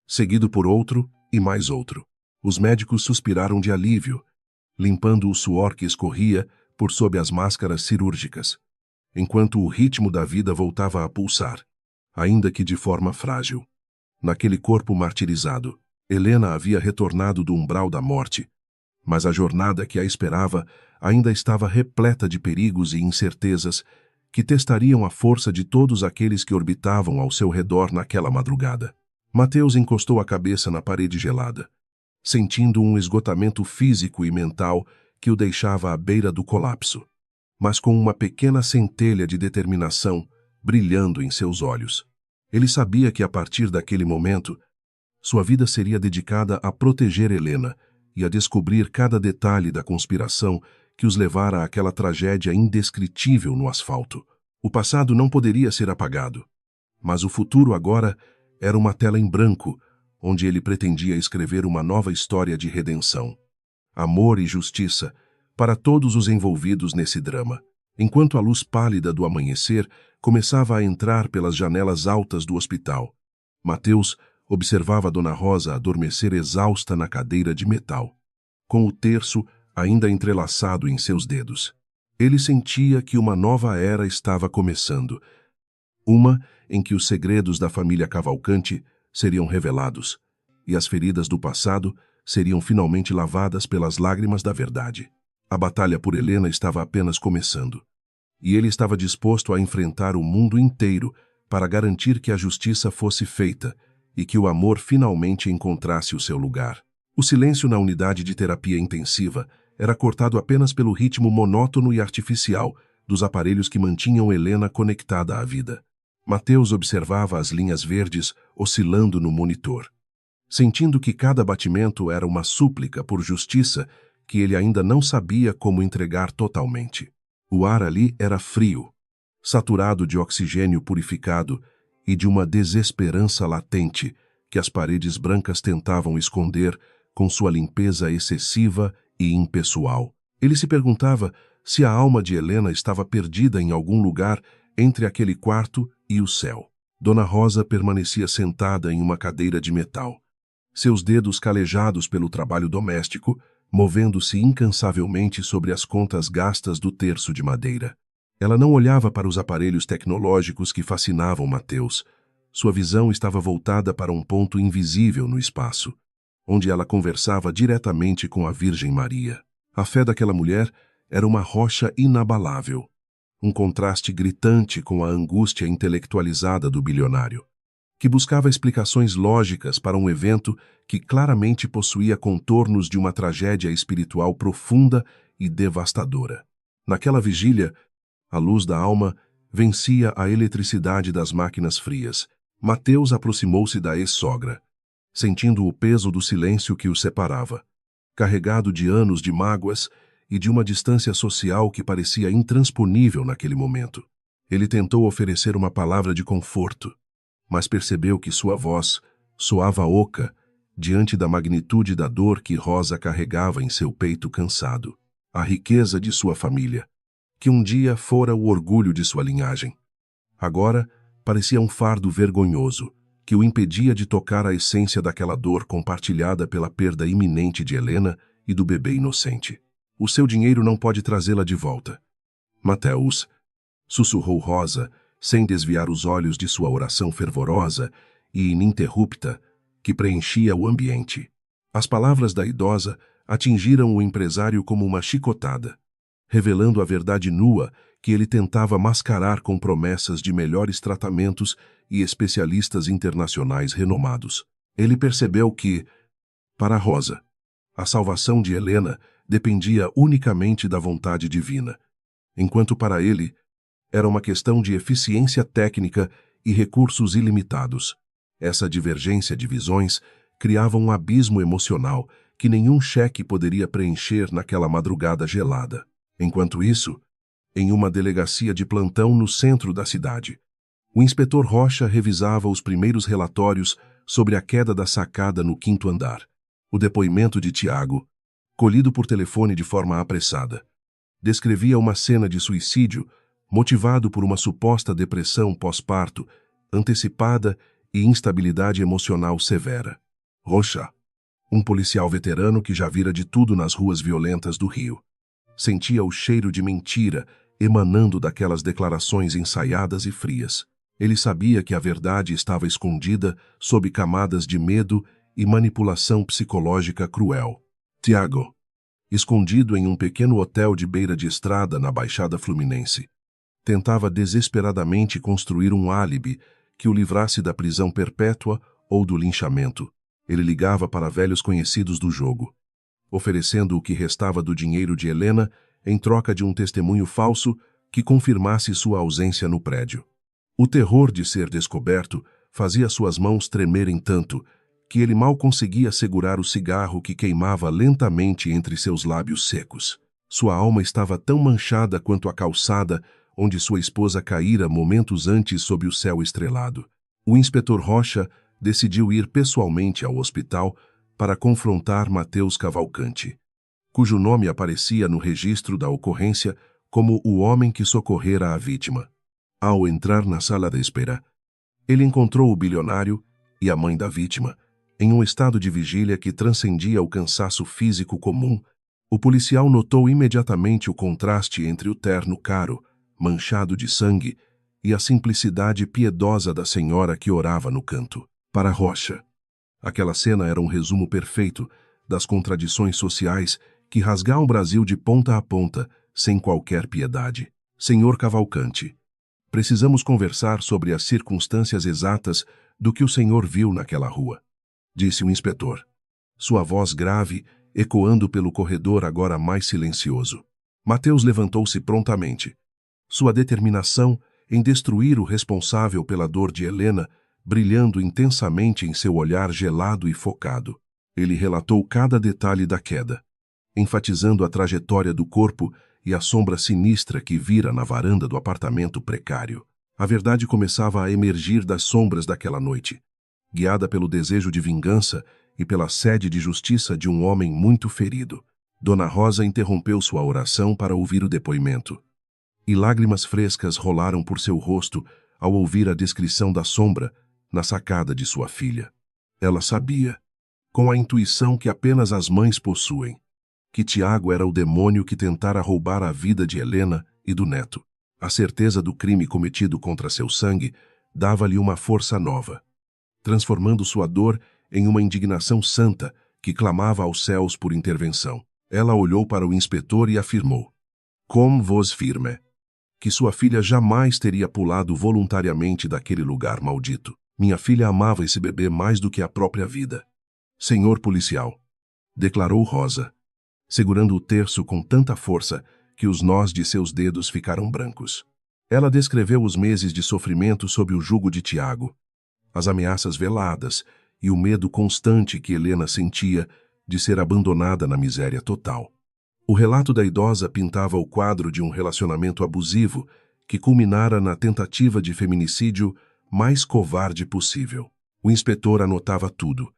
A: seguido por outro e mais outro. Os médicos suspiraram de alívio, limpando o suor que escorria por sob as máscaras cirúrgicas, enquanto o ritmo da vida voltava a pulsar, ainda que de forma frágil. Naquele corpo martirizado, Helena havia retornado do umbral da morte, mas a jornada que a esperava ainda estava repleta de perigos e incertezas que testariam a força de todos aqueles que orbitavam ao seu redor naquela madrugada. Mateus encostou a cabeça na parede gelada, sentindo um esgotamento físico e mental que o deixava à beira do colapso, mas com uma pequena centelha de determinação brilhando em seus olhos. Ele sabia que a partir daquele momento, sua vida seria dedicada a proteger Helena e a descobrir cada detalhe da conspiração que os levara àquela tragédia indescritível no asfalto. O passado não poderia ser apagado, mas o futuro agora era uma tela em branco, onde ele pretendia escrever uma nova história de redenção, amor e justiça para todos os envolvidos nesse drama. Enquanto a luz pálida do amanhecer começava a entrar pelas janelas altas do hospital, Mateus observava Dona Rosa adormecer exausta na cadeira de metal, com o terço ainda entrelaçado em seus dedos. Ele sentia que uma nova era estava começando, uma em que os segredos da família Cavalcanti seriam revelados e as feridas do passado seriam finalmente lavadas pelas lágrimas da verdade. A batalha por Helena estava apenas começando, e ele estava disposto a enfrentar o mundo inteiro para garantir que a justiça fosse feita e que o amor finalmente encontrasse o seu lugar. O silêncio na unidade de terapia intensiva era cortado apenas pelo ritmo monótono e artificial dos aparelhos que mantinham Helena conectada à vida. Mateus observava as linhas verdes oscilando no monitor, sentindo que cada batimento era uma súplica por justiça que ele ainda não sabia como entregar totalmente. O ar ali era frio, saturado de oxigênio purificado e de uma desesperança latente que as paredes brancas tentavam esconder com sua limpeza excessiva e impessoal. Ele se perguntava se a alma de Helena estava perdida em algum lugar entre aquele quarto e o céu. Dona Rosa permanecia sentada em uma cadeira de metal, seus dedos calejados pelo trabalho doméstico, movendo-se incansavelmente sobre as contas gastas do terço de madeira. Ela não olhava para os aparelhos tecnológicos que fascinavam Mateus. Sua visão estava voltada para um ponto invisível no espaço, onde ela conversava diretamente com a Virgem Maria. A fé daquela mulher era uma rocha inabalável, um contraste gritante com a angústia intelectualizada do bilionário, que buscava explicações lógicas para um evento que claramente possuía contornos de uma tragédia espiritual profunda e devastadora. Naquela vigília, a luz da alma vencia a eletricidade das máquinas frias. Mateus aproximou-se da ex-sogra, sentindo o peso do silêncio que o separava, carregado de anos de mágoas e de uma distância social que parecia intransponível naquele momento. Ele tentou oferecer uma palavra de conforto, mas percebeu que sua voz soava oca diante da magnitude da dor que Rosa carregava em seu peito cansado. A riqueza de sua família, que um dia fora o orgulho de sua linhagem, agora parecia um fardo vergonhoso que o impedia de tocar a essência daquela dor compartilhada pela perda iminente de Helena e do bebê inocente. O seu dinheiro não pode trazê-la de volta. Mateus, sussurrou Rosa, sem desviar os olhos de sua oração fervorosa e ininterrupta que preenchia o ambiente. As palavras da idosa atingiram o empresário como uma chicotada, revelando a verdade nua que ele tentava mascarar com promessas de melhores tratamentos e especialistas internacionais renomados. Ele percebeu que, para Rosa, a salvação de Helena dependia unicamente da vontade divina, enquanto para ele era uma questão de eficiência técnica e recursos ilimitados. Essa divergência de visões criava um abismo emocional que nenhum cheque poderia preencher naquela madrugada gelada. Enquanto isso, em uma delegacia de plantão no centro da cidade, o inspetor Rocha revisava os primeiros relatórios sobre a queda da sacada no 5º andar. O depoimento de Tiago, colhido por telefone de forma apressada, descrevia uma cena de suicídio motivado por uma suposta depressão pós-parto, antecipada e instabilidade emocional severa. Rocha, um policial veterano que já vira de tudo nas ruas violentas do Rio, sentia o cheiro de mentira emanando daquelas declarações ensaiadas e frias. Ele sabia que a verdade estava escondida sob camadas de medo e manipulação psicológica cruel. Tiago, escondido em um pequeno hotel de beira de estrada na Baixada Fluminense, tentava desesperadamente construir um álibi que o livrasse da prisão perpétua ou do linchamento. Ele ligava para velhos conhecidos do jogo, oferecendo o que restava do dinheiro de Helena em troca de um testemunho falso que confirmasse sua ausência no prédio. O terror de ser descoberto fazia suas mãos tremerem tanto que ele mal conseguia segurar o cigarro que queimava lentamente entre seus lábios secos. Sua alma estava tão manchada quanto a calçada onde sua esposa caíra momentos antes sob o céu estrelado. O inspetor Rocha decidiu ir pessoalmente ao hospital para confrontar Mateus Cavalcante, cujo nome aparecia no registro da ocorrência como o homem que socorrera a vítima. Ao entrar na sala de espera, ele encontrou o bilionário e a mãe da vítima, em um estado de vigília que transcendia o cansaço físico comum. O policial notou imediatamente o contraste entre o terno caro, manchado de sangue, e a simplicidade piedosa da senhora que orava no canto. Para Rocha, aquela cena era um resumo perfeito das contradições sociais que rasgaram o Brasil de ponta a ponta, sem qualquer piedade. Senhor Cavalcante, precisamos conversar sobre as circunstâncias exatas do que o senhor viu naquela rua, disse o inspetor, sua voz grave ecoando pelo corredor agora mais silencioso. Mateus levantou-se prontamente. Sua determinação em destruir o responsável pela dor de Helena brilhando intensamente em seu olhar gelado e focado. Ele relatou cada detalhe da queda, enfatizando a trajetória do corpo e a sombra sinistra que vira na varanda do apartamento precário. A verdade começava a emergir das sombras daquela noite, guiada pelo desejo de vingança e pela sede de justiça de um homem muito ferido. Dona Rosa interrompeu sua oração para ouvir o depoimento, e lágrimas frescas rolaram por seu rosto ao ouvir a descrição da sombra na sacada de sua filha. Ela sabia, com a intuição que apenas as mães possuem, que Tiago era o demônio que tentara roubar a vida de Helena e do neto. A certeza do crime cometido contra seu sangue dava-lhe uma força nova, transformando sua dor em uma indignação santa que clamava aos céus por intervenção. Ela olhou para o inspetor e afirmou: "Com vos firme", que sua filha jamais teria pulado voluntariamente daquele lugar maldito. Minha filha amava esse bebê mais do que a própria vida. Senhor policial, declarou Rosa, segurando o terço com tanta força que os nós de seus dedos ficaram brancos. Ela descreveu os meses de sofrimento sob o jugo de Tiago, as ameaças veladas e o medo constante que Helena sentia de ser abandonada na miséria total. O relato da idosa pintava o quadro de um relacionamento abusivo que culminara na tentativa de feminicídio mais covarde possível. O inspetor anotava tudo,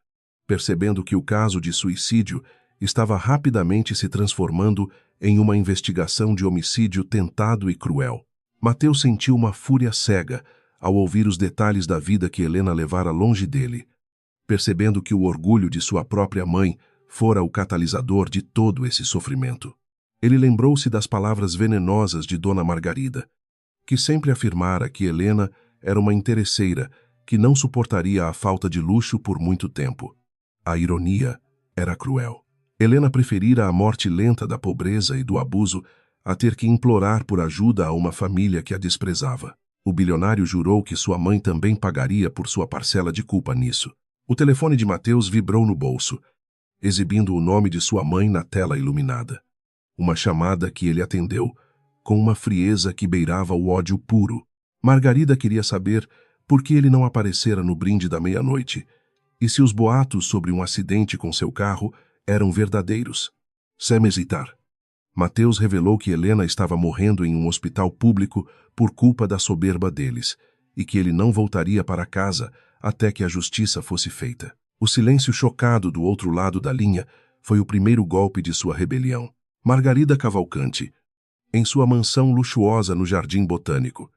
A: percebendo que o caso de suicídio estava rapidamente se transformando em uma investigação de homicídio tentado e cruel. Mateus sentiu uma fúria cega ao ouvir os detalhes da vida que Helena levara longe dele, percebendo que o orgulho de sua própria mãe fora o catalisador de todo esse sofrimento. Ele lembrou-se das palavras venenosas de Dona Margarida, que sempre afirmara que Helena era uma interesseira que não suportaria a falta de luxo por muito tempo. A ironia era cruel. Helena preferira a morte lenta da pobreza e do abuso a ter que implorar por ajuda a uma família que a desprezava. O bilionário jurou que sua mãe também pagaria por sua parcela de culpa nisso. O telefone de Mateus vibrou no bolso, exibindo o nome de sua mãe na tela iluminada. Uma chamada que ele atendeu, com uma frieza que beirava o ódio puro. Margarida queria saber por que ele não aparecera no brinde da meia-noite, e se os boatos sobre um acidente com seu carro eram verdadeiros. Sem hesitar, Mateus revelou que Helena estava morrendo em um hospital público por culpa da soberba deles, e que ele não voltaria para casa até que a justiça fosse feita. O silêncio chocado do outro lado da linha foi o primeiro golpe de sua rebelião. Margarida Cavalcante, em sua mansão luxuosa no Jardim Botânico,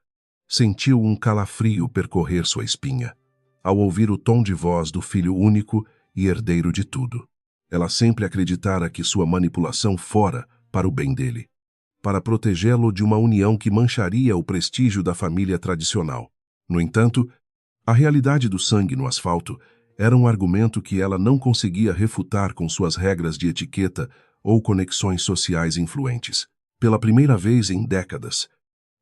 A: sentiu um calafrio percorrer sua espinha, ao ouvir o tom de voz do filho único e herdeiro de tudo. Ela sempre acreditara que sua manipulação fora para o bem dele, para protegê-lo de uma união que mancharia o prestígio da família tradicional. No entanto, a realidade do sangue no asfalto era um argumento que ela não conseguia refutar com suas regras de etiqueta ou conexões sociais influentes. Pela primeira vez em décadas,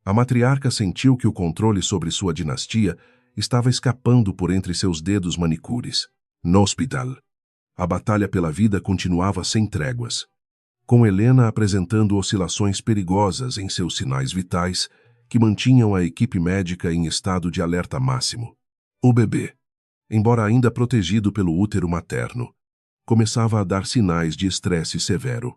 A: a matriarca sentiu que o controle sobre sua dinastia estava escapando por entre seus dedos manicures. No hospital, a batalha pela vida continuava sem tréguas, com Helena apresentando oscilações perigosas em seus sinais vitais que mantinham a equipe médica em estado de alerta máximo. O bebê, embora ainda protegido pelo útero materno, começava a dar sinais de estresse severo,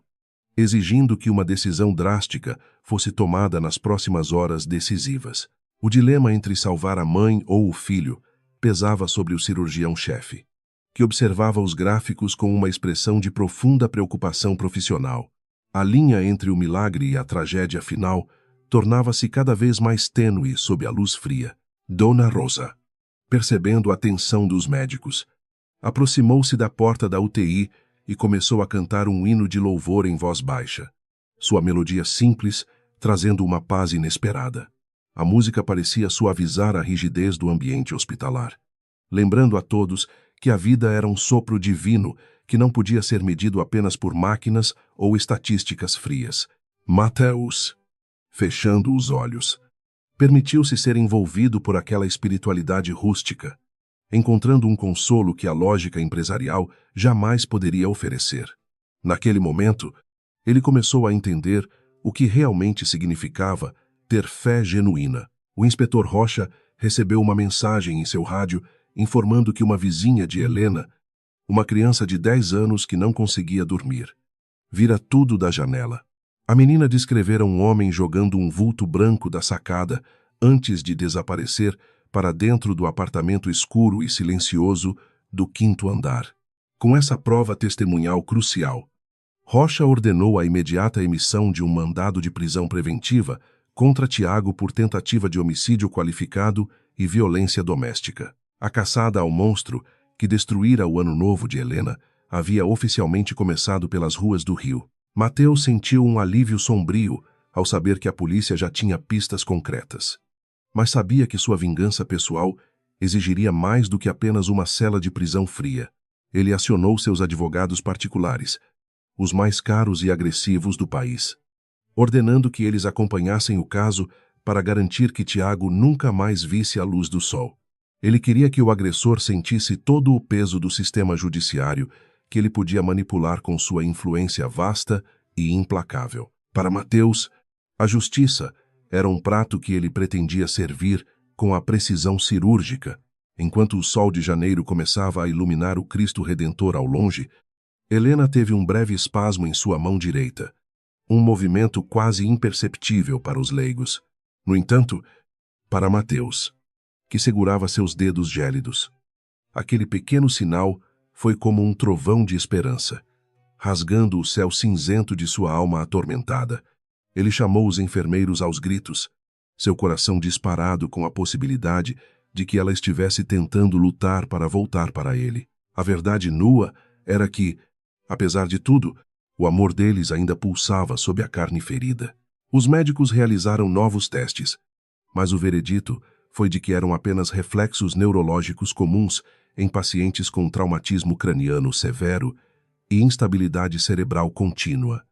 A: exigindo que uma decisão drástica fosse tomada nas próximas horas decisivas. O dilema entre salvar a mãe ou o filho pesava sobre o cirurgião-chefe, que observava os gráficos com uma expressão de profunda preocupação profissional. A linha entre o milagre e a tragédia final tornava-se cada vez mais tênue sob a luz fria. Dona Rosa, percebendo a tensão dos médicos, aproximou-se da porta da UTI e começou a cantar um hino de louvor em voz baixa, sua melodia simples trazendo uma paz inesperada. A música parecia suavizar a rigidez do ambiente hospitalar, lembrando a todos que a vida era um sopro divino que não podia ser medido apenas por máquinas ou estatísticas frias. Mateus, fechando os olhos, permitiu-se ser envolvido por aquela espiritualidade rústica, encontrando um consolo que a lógica empresarial jamais poderia oferecer. Naquele momento, ele começou a entender o que realmente significava ter fé genuína. O inspetor Rocha recebeu uma mensagem em seu rádio informando que uma vizinha de Helena, uma criança de 10 anos que não conseguia dormir, vira tudo da janela. A menina descrevera um homem jogando um vulto branco da sacada antes de desaparecer para dentro do apartamento escuro e silencioso do 5º andar. Com essa prova testemunhal crucial, Rocha ordenou a imediata emissão de um mandado de prisão preventiva contra Tiago por tentativa de homicídio qualificado e violência doméstica. A caçada ao monstro que destruíra o ano novo de Helena havia oficialmente começado pelas ruas do Rio. Mateus sentiu um alívio sombrio ao saber que a polícia já tinha pistas concretas. Mas sabia que sua vingança pessoal exigiria mais do que apenas uma cela de prisão fria. Ele acionou seus advogados particulares, os mais caros e agressivos do país, ordenando que eles acompanhassem o caso para garantir que Tiago nunca mais visse a luz do sol. Ele queria que o agressor sentisse todo o peso do sistema judiciário que ele podia manipular com sua influência vasta e implacável. Para Mateus, a justiça era um prato que ele pretendia servir com a precisão cirúrgica. Enquanto o sol de janeiro começava a iluminar o Cristo Redentor ao longe, Helena teve um breve espasmo em sua mão direita, um movimento quase imperceptível para os leigos. No entanto, para Mateus, que segurava seus dedos gélidos, aquele pequeno sinal foi como um trovão de esperança, rasgando o céu cinzento de sua alma atormentada. Ele chamou os enfermeiros aos gritos, seu coração disparado com a possibilidade de que ela estivesse tentando lutar para voltar para ele. A verdade nua era que, apesar de tudo, o amor deles ainda pulsava sob a carne ferida. Os médicos realizaram novos testes, mas o veredito foi de que eram apenas reflexos neurológicos comuns em pacientes com traumatismo craniano severo e instabilidade cerebral contínua.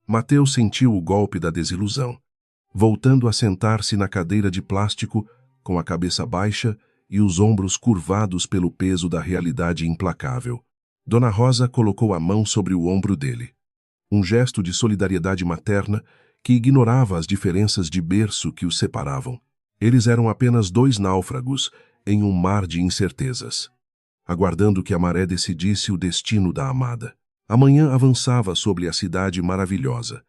A: Mateus sentiu o golpe da desilusão, voltando a sentar-se na cadeira de plástico com a cabeça baixa e os ombros curvados pelo peso da realidade implacável. Dona Rosa colocou a mão sobre o ombro dele, um gesto de solidariedade materna que ignorava as diferenças de berço que os separavam. Eles eram apenas dois náufragos em um mar de incertezas, aguardando que a maré decidisse o destino da amada. A manhã avançava sobre a cidade maravilhosa,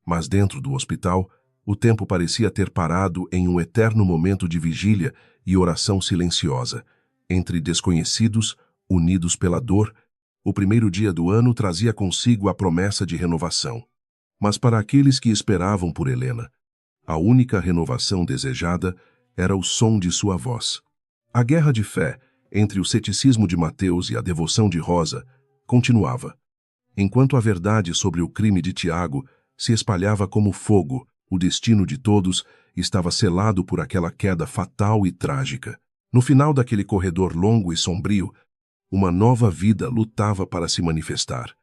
A: mas dentro do hospital, o tempo parecia ter parado em um eterno momento de vigília e oração silenciosa. Entre desconhecidos, unidos pela dor, o primeiro dia do ano trazia consigo a promessa de renovação. Mas para aqueles que esperavam por Helena, a única renovação desejada era o som de sua voz. A guerra de fé entre o ceticismo de Mateus e a devoção de Rosa continuava. Enquanto a verdade sobre o crime de Tiago se espalhava como fogo, o destino de todos estava selado por aquela queda fatal e trágica. No final daquele corredor longo e sombrio, uma nova vida lutava para se manifestar,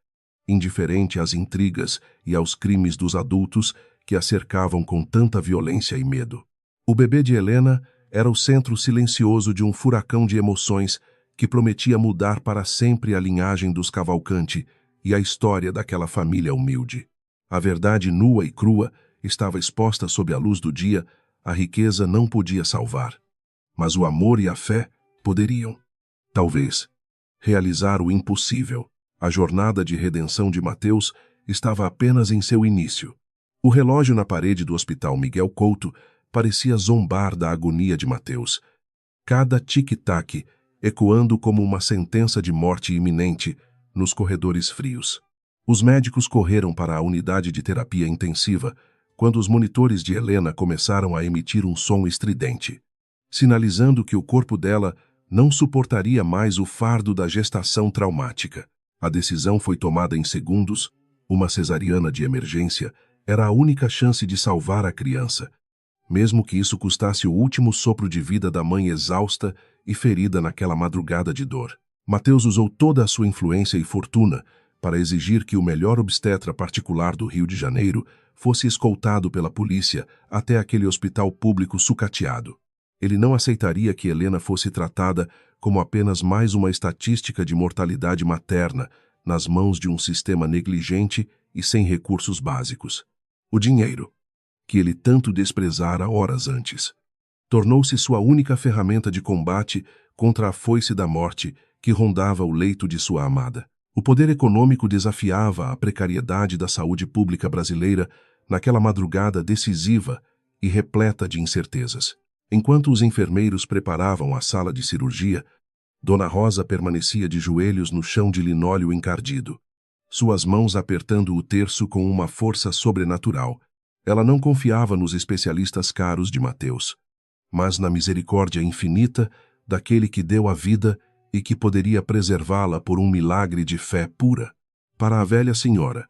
A: indiferente às intrigas e aos crimes dos adultos que a cercavam com tanta violência e medo. O bebê de Helena era o centro silencioso de um furacão de emoções que prometia mudar para sempre a linhagem dos Cavalcanti e a história daquela família humilde. A verdade nua e crua estava exposta sob a luz do dia, a riqueza não podia salvar. Mas o amor e a fé poderiam, talvez, realizar o impossível. A jornada de redenção de Mateus estava apenas em seu início. O relógio na parede do Hospital Miguel Couto parecia zombar da agonia de Mateus, cada tic-tac ecoando como uma sentença de morte iminente nos corredores frios. Os médicos correram para a unidade de terapia intensiva quando os monitores de Helena começaram a emitir um som estridente, sinalizando que o corpo dela não suportaria mais o fardo da gestação traumática. A decisão foi tomada em segundos. Uma cesariana de emergência era a única chance de salvar a criança, mesmo que isso custasse o último sopro de vida da mãe exausta e ferida naquela madrugada de dor. Mateus usou toda a sua influência e fortuna para exigir que o melhor obstetra particular do Rio de Janeiro fosse escoltado pela polícia até aquele hospital público sucateado. Ele não aceitaria que Helena fosse tratada como apenas mais uma estatística de mortalidade materna nas mãos de um sistema negligente e sem recursos básicos. O dinheiro, que ele tanto desprezara horas antes, tornou-se sua única ferramenta de combate contra a foice da morte que rondava o leito de sua amada. O poder econômico desafiava a precariedade da saúde pública brasileira naquela madrugada decisiva e repleta de incertezas. Enquanto os enfermeiros preparavam a sala de cirurgia, Dona Rosa permanecia de joelhos no chão de linóleo encardido, suas mãos apertando o terço com uma força sobrenatural. Ela não confiava nos especialistas caros de Mateus, mas na misericórdia infinita daquele que deu a vida e que poderia preservá-la por um milagre de fé pura. Para a velha senhora,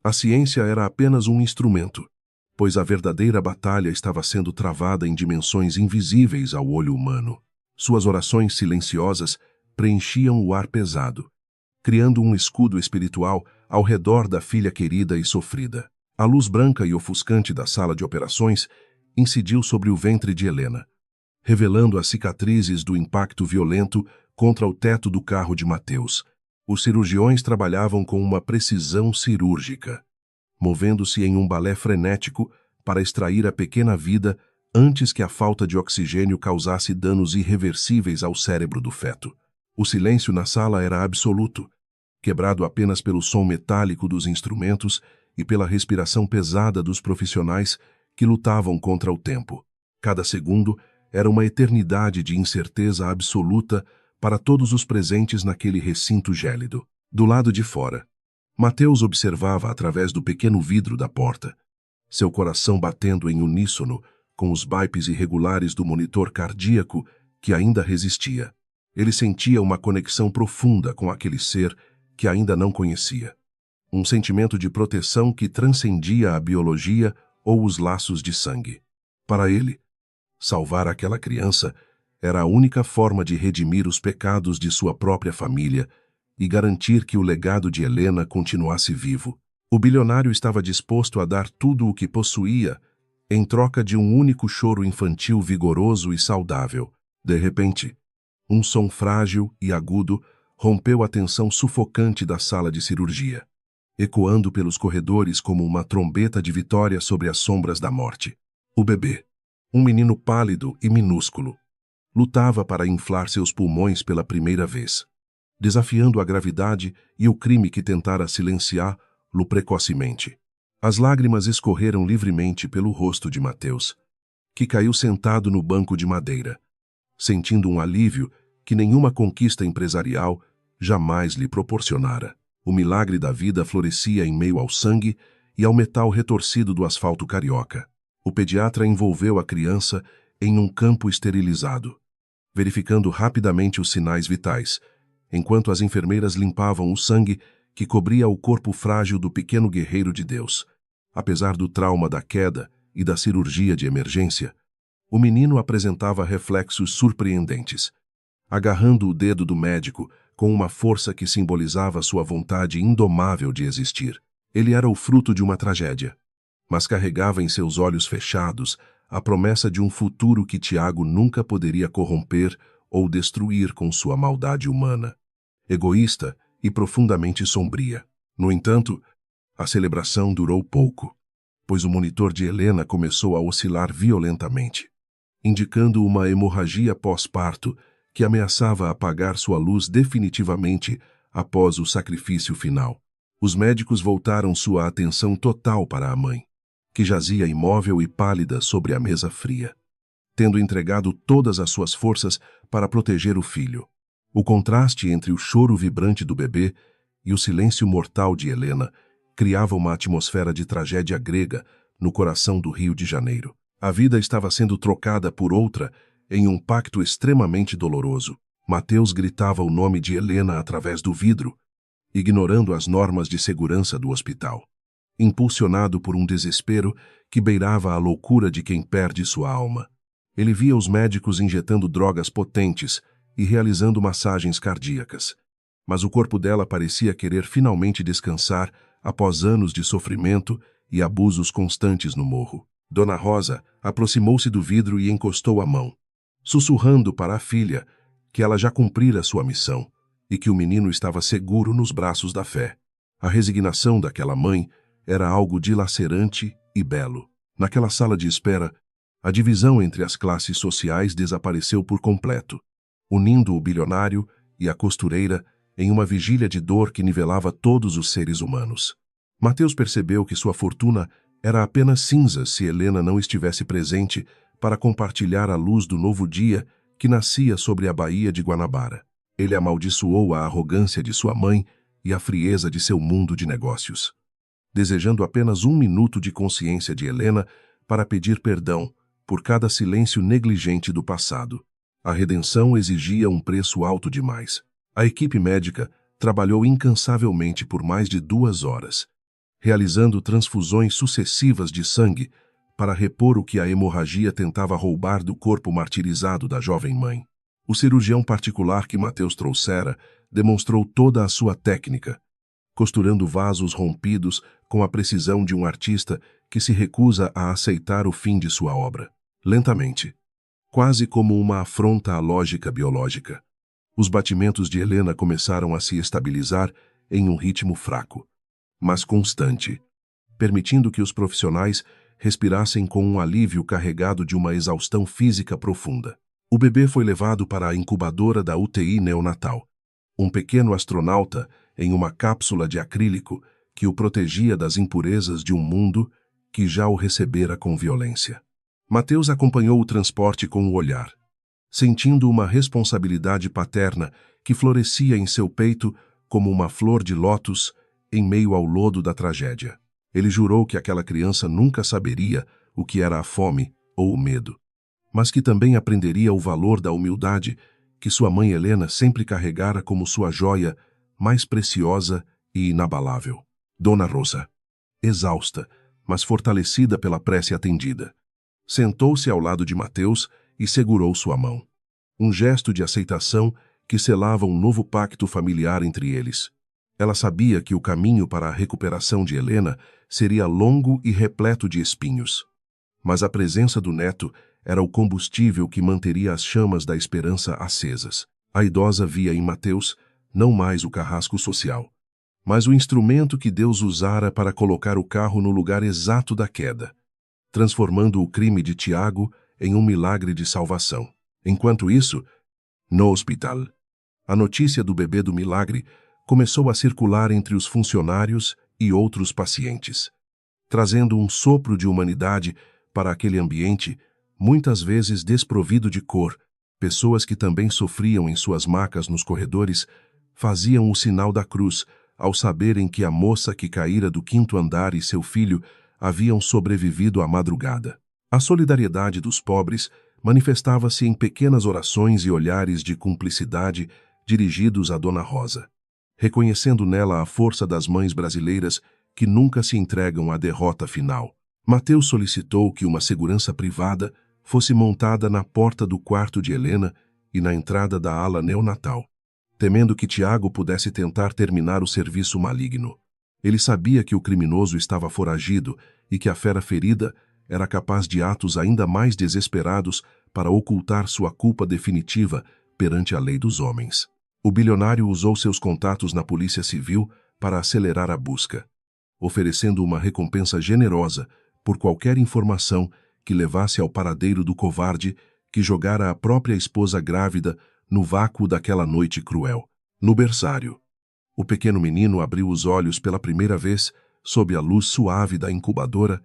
A: A ciência era apenas um instrumento, pois a verdadeira batalha estava sendo travada em dimensões invisíveis ao olho humano. Suas orações silenciosas preenchiam o ar pesado, criando um escudo espiritual ao redor da filha querida e sofrida. A luz branca e ofuscante da sala de operações incidiu sobre o ventre de Helena, revelando as cicatrizes do impacto violento contra o teto do carro de Mateus. Os cirurgiões trabalhavam com uma precisão cirúrgica, movendo-se em um balé frenético para extrair a pequena vida antes que a falta de oxigênio causasse danos irreversíveis ao cérebro do feto. O silêncio na sala era absoluto, quebrado apenas pelo som metálico dos instrumentos e pela respiração pesada dos profissionais que lutavam contra o tempo. Cada segundo era uma eternidade de incerteza absoluta para todos os presentes naquele recinto gélido. Do lado de fora, Mateus observava através do pequeno vidro da porta, seu coração batendo em uníssono com os bipes irregulares do monitor cardíaco que ainda resistia. Ele sentia uma conexão profunda com aquele ser que ainda não conhecia. Um sentimento de proteção que transcendia a biologia ou os laços de sangue. Para ele, salvar aquela criança era a única forma de redimir os pecados de sua própria família e garantir que o legado de Helena continuasse vivo. O bilionário estava disposto a dar tudo o que possuía em troca de um único choro infantil vigoroso e saudável. De repente, um som frágil e agudo rompeu a tensão sufocante da sala de cirurgia, ecoando pelos corredores como uma trombeta de vitória sobre as sombras da morte. O bebê, um menino pálido e minúsculo, lutava para inflar seus pulmões pela primeira vez, desafiando a gravidade e o crime que tentara silenciá-lo precocemente. As lágrimas escorreram livremente pelo rosto de Mateus, que caiu sentado no banco de madeira, sentindo um alívio que nenhuma conquista empresarial jamais lhe proporcionara. O milagre da vida florescia em meio ao sangue e ao metal retorcido do asfalto carioca. O pediatra envolveu a criança em um campo esterilizado, verificando rapidamente os sinais vitais, enquanto as enfermeiras limpavam o sangue que cobria o corpo frágil do pequeno guerreiro de Deus. Apesar do trauma da queda e da cirurgia de emergência, o menino apresentava reflexos surpreendentes, agarrando o dedo do médico com uma força que simbolizava sua vontade indomável de existir. Ele era o fruto de uma tragédia, mas carregava em seus olhos fechados a promessa de um futuro que Tiago nunca poderia corromper ou destruir com sua maldade humana, egoísta e profundamente sombria. No entanto, a celebração durou pouco, pois o monitor de Helena começou a oscilar violentamente, indicando uma hemorragia pós-parto que ameaçava apagar sua luz definitivamente após o sacrifício final. Os médicos voltaram sua atenção total para a mãe, que jazia imóvel e pálida sobre a mesa fria, tendo entregado todas as suas forças para proteger o filho. O contraste entre o choro vibrante do bebê e o silêncio mortal de Helena criava uma atmosfera de tragédia grega no coração do Rio de Janeiro. A vida estava sendo trocada por outra em um pacto extremamente doloroso. Mateus gritava o nome de Helena através do vidro, ignorando as normas de segurança do hospital, impulsionado por um desespero que beirava a loucura de quem perde sua alma. Ele via os médicos injetando drogas potentes e realizando massagens cardíacas, mas o corpo dela parecia querer finalmente descansar após anos de sofrimento e abusos constantes no morro. Dona Rosa aproximou-se do vidro e encostou a mão, sussurrando para a filha que ela já cumprira sua missão e que o menino estava seguro nos braços da fé. A resignação daquela mãe era algo dilacerante e belo. Naquela sala de espera, a divisão entre as classes sociais desapareceu por completo, unindo o bilionário e a costureira em uma vigília de dor que nivelava todos os seres humanos. Mateus percebeu que sua fortuna era apenas cinza se Helena não estivesse presente para compartilhar a luz do novo dia que nascia sobre a Baía de Guanabara. Ele amaldiçoou a arrogância de sua mãe e a frieza de seu mundo de negócios, desejando apenas um minuto de consciência de Helena para pedir perdão por cada silêncio negligente do passado. A redenção exigia um preço alto demais. A equipe médica trabalhou incansavelmente por mais de 2 horas, realizando transfusões sucessivas de sangue para repor o que a hemorragia tentava roubar do corpo martirizado da jovem mãe. O cirurgião particular que Mateus trouxera demonstrou toda a sua técnica, costurando vasos rompidos com a precisão de um artista que se recusa a aceitar o fim de sua obra. Lentamente, quase como uma afronta à lógica biológica, os batimentos de Helena começaram a se estabilizar em um ritmo fraco, mas constante, permitindo que os profissionais respirassem com um alívio carregado de uma exaustão física profunda. O bebê foi levado para a incubadora da UTI neonatal, um pequeno astronauta em uma cápsula de acrílico que o protegia das impurezas de um mundo que já o recebera com violência. Mateus acompanhou o transporte com o olhar, sentindo uma responsabilidade paterna que florescia em seu peito como uma flor de lótus em meio ao lodo da tragédia. Ele jurou que aquela criança nunca saberia o que era a fome ou o medo, mas que também aprenderia o valor da humildade que sua mãe Helena sempre carregara como sua joia mais preciosa e inabalável. Dona Rosa, exausta, mas fortalecida pela prece atendida, sentou-se ao lado de Mateus e segurou sua mão. Um gesto de aceitação que selava um novo pacto familiar entre eles. Ela sabia que o caminho para a recuperação de Helena seria longo e repleto de espinhos, mas a presença do neto era o combustível que manteria as chamas da esperança acesas. A idosa via em Mateus não mais o carrasco social, mas o instrumento que Deus usara para colocar o carro no lugar exato da queda, transformando o crime de Tiago em um milagre de salvação. Enquanto isso, no hospital, a notícia do bebê do milagre começou a circular entre os funcionários e outros pacientes, trazendo um sopro de humanidade para aquele ambiente muitas vezes desprovido de cor. Pessoas que também sofriam em suas macas nos corredores faziam o sinal da cruz ao saberem que a moça que caíra do 5º andar e seu filho haviam sobrevivido à madrugada. A solidariedade dos pobres manifestava-se em pequenas orações e olhares de cumplicidade dirigidos a Dona Rosa, reconhecendo nela a força das mães brasileiras que nunca se entregam à derrota final. Mateus solicitou que uma segurança privada fosse montada na porta do quarto de Helena e na entrada da ala neonatal, temendo que Tiago pudesse tentar terminar o serviço maligno. Ele sabia que o criminoso estava foragido e que a fera ferida era capaz de atos ainda mais desesperados para ocultar sua culpa definitiva perante a lei dos homens. O bilionário usou seus contatos na Polícia Civil para acelerar a busca, oferecendo uma recompensa generosa por qualquer informação que levasse ao paradeiro do covarde que jogara a própria esposa grávida no vácuo daquela noite cruel. No berçário, o pequeno menino abriu os olhos pela primeira vez sob a luz suave da incubadora,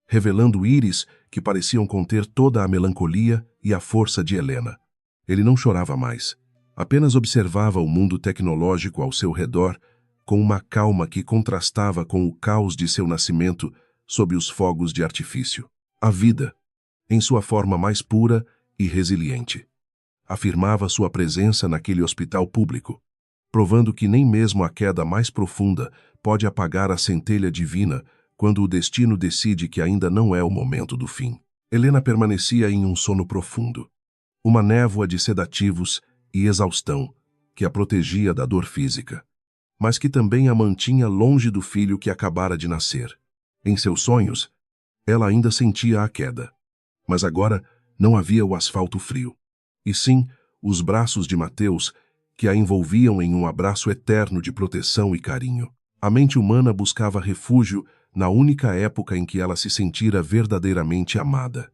A: revelando íris que pareciam conter toda a melancolia e a força de Helena. Ele não chorava mais, apenas observava o mundo tecnológico ao seu redor com uma calma que contrastava com o caos de seu nascimento sob os fogos de artifício. A vida, em sua forma mais pura e resiliente, afirmava sua presença naquele hospital público, provando que nem mesmo a queda mais profunda pode apagar a centelha divina quando o destino decide que ainda não é o momento do fim. Helena permanecia em um sono profundo, uma névoa de sedativos e exaustão que a protegia da dor física, mas que também a mantinha longe do filho que acabara de nascer. Em seus sonhos, ela ainda sentia a queda, mas agora não havia o asfalto frio, e sim os braços de Mateus que a envolviam em um abraço eterno de proteção e carinho. A mente humana buscava refúgio na única época em que ela se sentira verdadeiramente amada,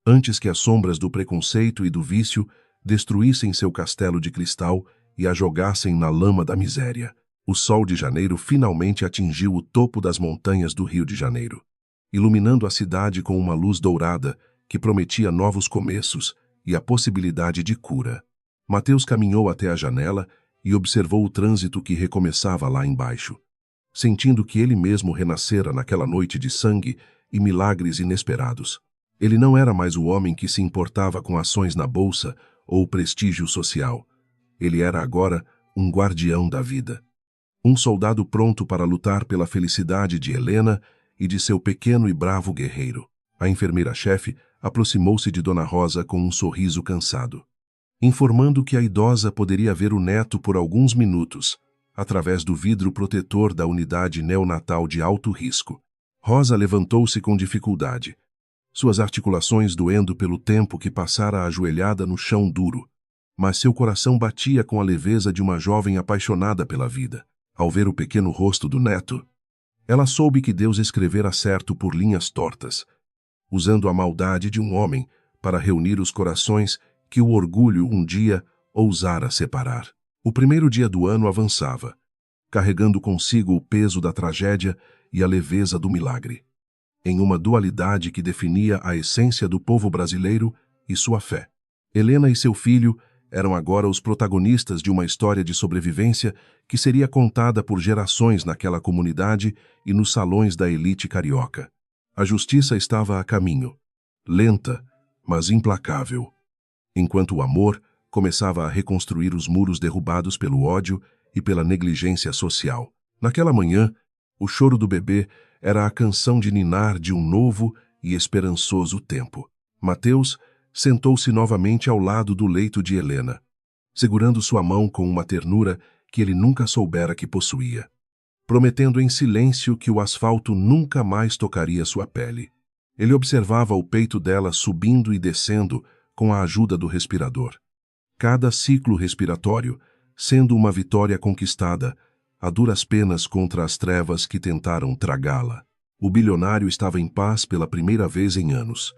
A: antes que as sombras do preconceito e do vício destruíssem seu castelo de cristal e a jogassem na lama da miséria. O sol de janeiro finalmente atingiu o topo das montanhas do Rio de Janeiro, iluminando a cidade com uma luz dourada que prometia novos começos e a possibilidade de cura. Mateus caminhou até a janela e observou o trânsito que recomeçava lá embaixo, sentindo que ele mesmo renascera naquela noite de sangue e milagres inesperados. Ele não era mais o homem que se importava com ações na bolsa ou prestígio social. Ele era agora um guardião da vida. Um soldado pronto para lutar pela felicidade de Helena e de seu pequeno e bravo guerreiro. A enfermeira-chefe aproximou-se de Dona Rosa com um sorriso cansado, informando que a idosa poderia ver o neto por alguns minutos, através do vidro protetor da unidade neonatal de alto risco. Rosa levantou-se com dificuldade, suas articulações doendo pelo tempo que passara ajoelhada no chão duro, mas seu coração batia com a leveza de uma jovem apaixonada pela vida. Ao ver o pequeno rosto do neto, ela soube que Deus escrevera certo por linhas tortas, usando a maldade de um homem para reunir os corações que o orgulho um dia ousara separar. O primeiro dia do ano avançava, carregando consigo o peso da tragédia e a leveza do milagre, em uma dualidade que definia a essência do povo brasileiro e sua fé. Helena e seu filho eram agora os protagonistas de uma história de sobrevivência que seria contada por gerações naquela comunidade e nos salões da elite carioca. A justiça estava a caminho, lenta, mas implacável, enquanto o amor começava a reconstruir os muros derrubados pelo ódio e pela negligência social. Naquela manhã, o choro do bebê era a canção de ninar de um novo e esperançoso tempo. Mateus sentou-se novamente ao lado do leito de Helena, segurando sua mão com uma ternura que ele nunca soubera que possuía, prometendo em silêncio que o asfalto nunca mais tocaria sua pele. Ele observava o peito dela subindo e descendo com a ajuda do respirador. Cada ciclo respiratório sendo uma vitória conquistada, a duras penas contra as trevas que tentaram tragá-la. O bilionário estava em paz pela primeira vez em anos,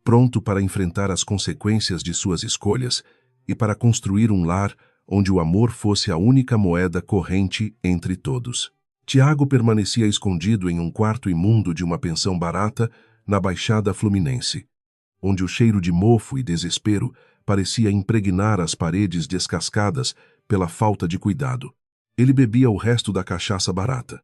A: pronto para enfrentar as consequências de suas escolhas e para construir um lar onde o amor fosse a única moeda corrente entre todos. Tiago permanecia escondido em um quarto imundo de uma pensão barata na Baixada Fluminense, onde o cheiro de mofo e desespero parecia impregnar as paredes descascadas pela falta de cuidado. Ele bebia o resto da cachaça barata,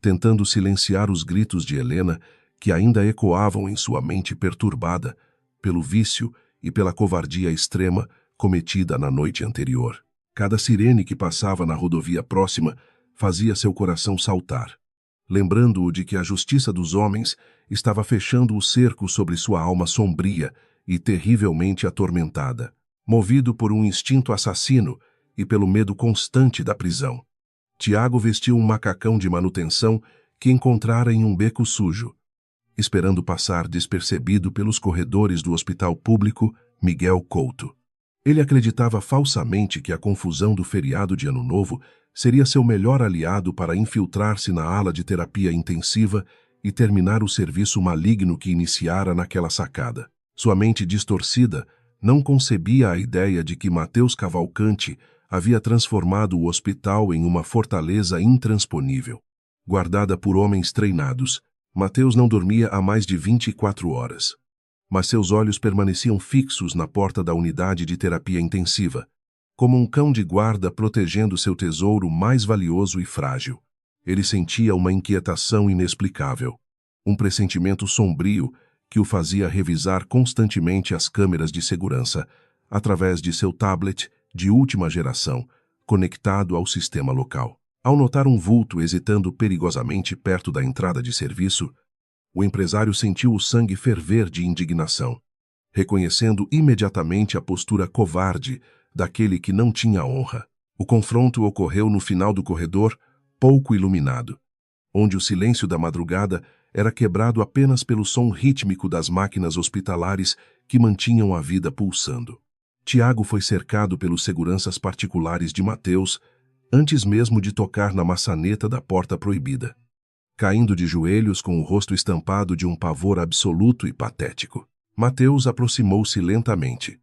A: tentando silenciar os gritos de Helena que ainda ecoavam em sua mente perturbada pelo vício e pela covardia extrema cometida na noite anterior. Cada sirene que passava na rodovia próxima fazia seu coração saltar, lembrando-o de que a justiça dos homens estava fechando o cerco sobre sua alma sombria e terrivelmente atormentada, movido por um instinto assassino e pelo medo constante da prisão. Tiago vestiu um macacão de manutenção que encontrara em um beco sujo, esperando passar despercebido pelos corredores do hospital público Miguel Couto. Ele acreditava falsamente que a confusão do feriado de Ano Novo seria seu melhor aliado para infiltrar-se na ala de terapia intensiva e terminar o serviço maligno que iniciara naquela sacada. Sua mente distorcida não concebia a ideia de que Mateus Cavalcante havia transformado o hospital em uma fortaleza intransponível. Guardada por homens treinados, Mateus não dormia há mais de 24 horas. Mas seus olhos permaneciam fixos na porta da unidade de terapia intensiva, como um cão de guarda protegendo seu tesouro mais valioso e frágil. Ele sentia uma inquietação inexplicável, um pressentimento sombrio que o fazia revisar constantemente as câmeras de segurança através de seu tablet de última geração, conectado ao sistema local. Ao notar um vulto hesitando perigosamente perto da entrada de serviço, o empresário sentiu o sangue ferver de indignação, reconhecendo imediatamente a postura covarde daquele que não tinha honra. O confronto ocorreu no final do corredor, pouco iluminado, onde o silêncio da madrugada era quebrado apenas pelo som rítmico das máquinas hospitalares que mantinham a vida pulsando. Tiago foi cercado pelos seguranças particulares de Mateus antes mesmo de tocar na maçaneta da porta proibida, caindo de joelhos com o rosto estampado de um pavor absoluto e patético. Mateus aproximou-se lentamente,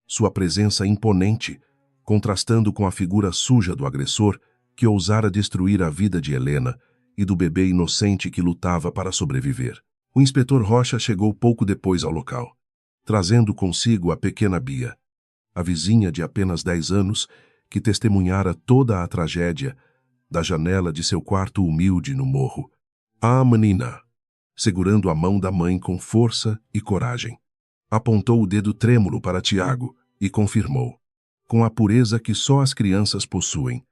A: sua presença imponente, contrastando com a figura suja do agressor que ousara destruir a vida de Helena e do bebê inocente que lutava para sobreviver. O inspetor Rocha chegou pouco depois ao local, trazendo consigo a pequena Bia, a vizinha de apenas 10 anos que testemunhara toda a tragédia da janela de seu quarto humilde no morro. "Ah, menina!", segurando a mão da mãe com força e coragem. Apontou o dedo trêmulo para Tiago e confirmou, com a pureza que só as crianças possuem,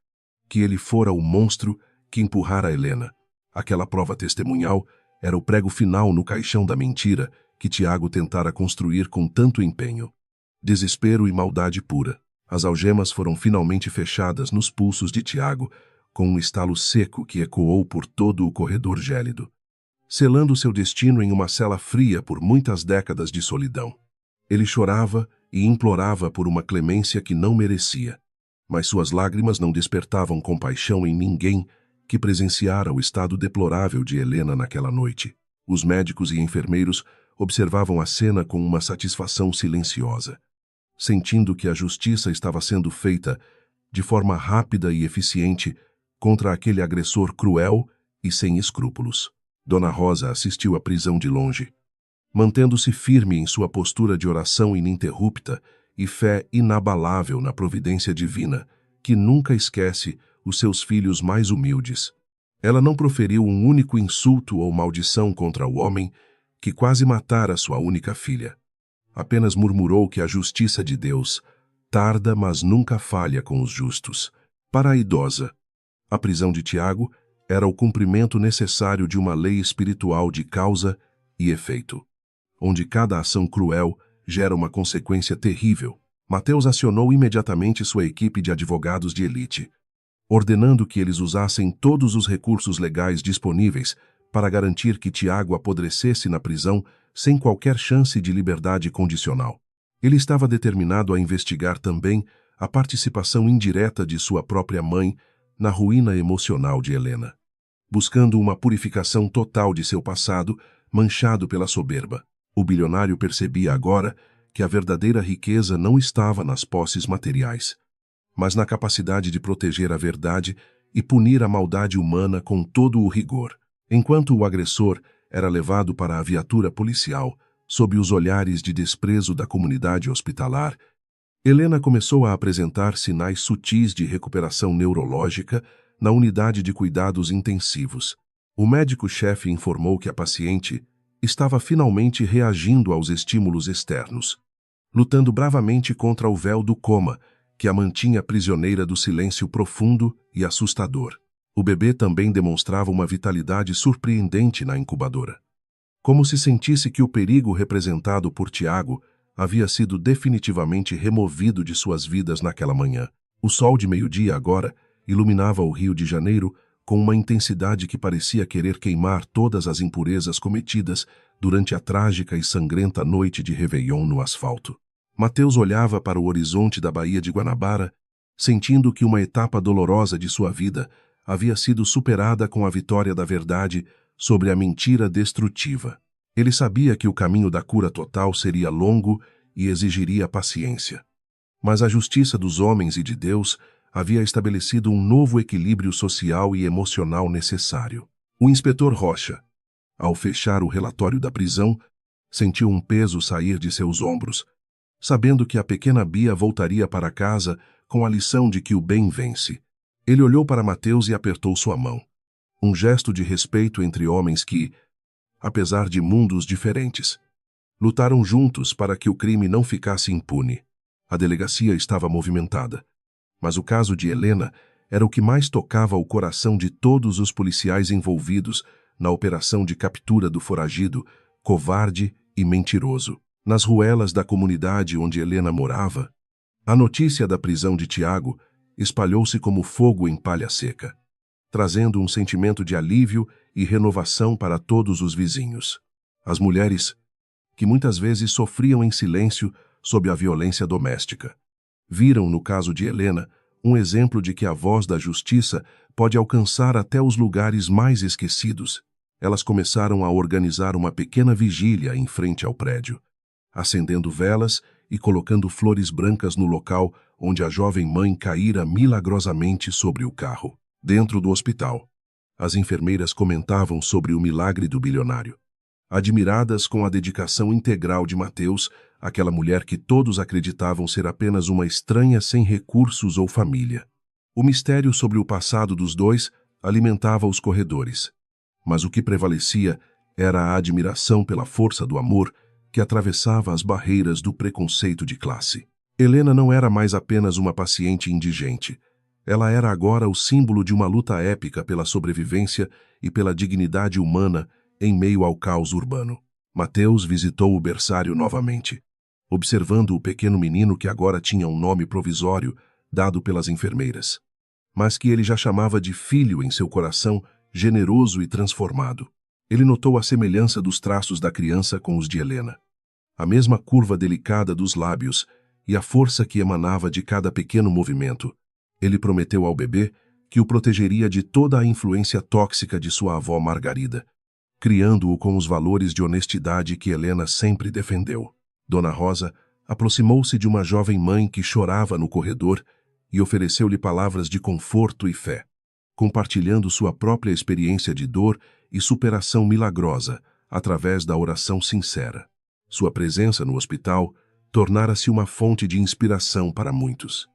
A: que ele fora o monstro que empurrara Helena. Aquela prova testemunhal era o prego final no caixão da mentira que Tiago tentara construir com tanto empenho. Desespero e maldade pura. As algemas foram finalmente fechadas nos pulsos de Tiago, com um estalo seco que ecoou por todo o corredor gélido, selando seu destino em uma cela fria por muitas décadas de solidão. Ele chorava e implorava por uma clemência que não merecia, mas suas lágrimas não despertavam compaixão em ninguém que presenciara o estado deplorável de Helena naquela noite. Os médicos e enfermeiros observavam a cena com uma satisfação silenciosa, sentindo que a justiça estava sendo feita de forma rápida e eficiente contra aquele agressor cruel e sem escrúpulos. Dona Rosa assistiu à prisão de longe, mantendo-se firme em sua postura de oração ininterrupta e fé inabalável na providência divina, que nunca esquece os seus filhos mais humildes. Ela não proferiu um único insulto ou maldição contra o homem que quase matara sua única filha. Apenas murmurou que a justiça de Deus tarda, mas nunca falha com os justos. Para a idosa, a prisão de Tiago era o cumprimento necessário de uma lei espiritual de causa e efeito, onde cada ação cruel gera uma consequência terrível. Mateus acionou imediatamente sua equipe de advogados de elite, ordenando que eles usassem todos os recursos legais disponíveis para garantir que Tiago apodrecesse na prisão sem qualquer chance de liberdade condicional. Ele estava determinado a investigar também a participação indireta de sua própria mãe na ruína emocional de Helena, buscando uma purificação total de seu passado, manchado pela soberba. O bilionário percebia agora que a verdadeira riqueza não estava nas posses materiais, mas na capacidade de proteger a verdade e punir a maldade humana com todo o rigor. Enquanto o agressor era levado para a viatura policial, sob os olhares de desprezo da comunidade hospitalar, Helena começou a apresentar sinais sutis de recuperação neurológica na unidade de cuidados intensivos. O médico-chefe informou que a paciente estava finalmente reagindo aos estímulos externos, lutando bravamente contra o véu do coma, que a mantinha prisioneira do silêncio profundo e assustador. O bebê também demonstrava uma vitalidade surpreendente na incubadora, como se sentisse que o perigo representado por Tiago havia sido definitivamente removido de suas vidas naquela manhã. O sol de meio-dia agora iluminava o Rio de Janeiro com uma intensidade que parecia querer queimar todas as impurezas cometidas durante a trágica e sangrenta noite de Réveillon no asfalto. Mateus olhava para o horizonte da Baía de Guanabara, sentindo que uma etapa dolorosa de sua vida havia sido superada com a vitória da verdade sobre a mentira destrutiva. Ele sabia que o caminho da cura total seria longo e exigiria paciência. Mas a justiça dos homens e de Deus havia estabelecido um novo equilíbrio social e emocional necessário. O inspetor Rocha, ao fechar o relatório da prisão, sentiu um peso sair de seus ombros, sabendo que a pequena Bia voltaria para casa com a lição de que o bem vence. Ele olhou para Mateus e apertou sua mão. Um gesto de respeito entre homens que, apesar de mundos diferentes, lutaram juntos para que o crime não ficasse impune. A delegacia estava movimentada, mas o caso de Helena era o que mais tocava o coração de todos os policiais envolvidos na operação de captura do foragido, covarde e mentiroso. Nas ruelas da comunidade onde Helena morava, a notícia da prisão de Tiago espalhou-se como fogo em palha seca, trazendo um sentimento de alívio e renovação para todos os vizinhos. As mulheres, que muitas vezes sofriam em silêncio sob a violência doméstica, viram no caso de Helena um exemplo de que a voz da justiça pode alcançar até os lugares mais esquecidos. Elas começaram a organizar uma pequena vigília em frente ao prédio, acendendo velas e colocando flores brancas no local onde a jovem mãe caíra milagrosamente sobre o carro. Dentro do hospital, as enfermeiras comentavam sobre o milagre do bilionário, admiradas com a dedicação integral de Mateus, aquela mulher que todos acreditavam ser apenas uma estranha sem recursos ou família. O mistério sobre o passado dos dois alimentava os corredores, mas o que prevalecia era a admiração pela força do amor que atravessava as barreiras do preconceito de classe. Helena não era mais apenas uma paciente indigente. Ela era agora o símbolo de uma luta épica pela sobrevivência e pela dignidade humana em meio ao caos urbano. Mateus visitou o berçário novamente, observando o pequeno menino que agora tinha um nome provisório dado pelas enfermeiras, mas que ele já chamava de filho em seu coração generoso e transformado. Ele notou a semelhança dos traços da criança com os de Helena, a mesma curva delicada dos lábios e a força que emanava de cada pequeno movimento. Ele prometeu ao bebê que o protegeria de toda a influência tóxica de sua avó Margarida, criando-o com os valores de honestidade que Helena sempre defendeu. Dona Rosa aproximou-se de uma jovem mãe que chorava no corredor e ofereceu-lhe palavras de conforto e fé, compartilhando sua própria experiência de dor e superação milagrosa através da oração sincera. Sua presença no hospital tornara-se uma fonte de inspiração para muitos.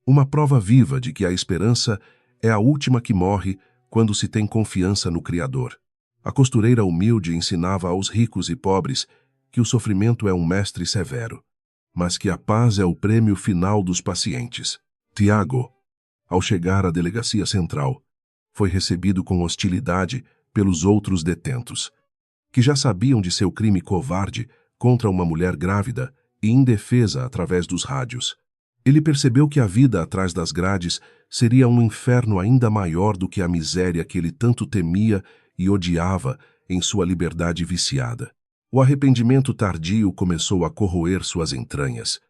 A: Uma prova viva de que a esperança é a última que morre quando se tem confiança no Criador. A costureira humilde ensinava aos ricos e pobres que o sofrimento é um mestre severo, mas que a paz é o prêmio final dos pacientes. Tiago, ao chegar à delegacia central, foi recebido com hostilidade pelos outros detentos, que já sabiam de seu crime covarde contra uma mulher grávida e indefesa através dos rádios. Ele percebeu que a vida atrás das grades seria um inferno ainda maior do que a miséria que ele tanto temia e odiava em sua liberdade viciada. O arrependimento tardio começou a corroer suas entranhas,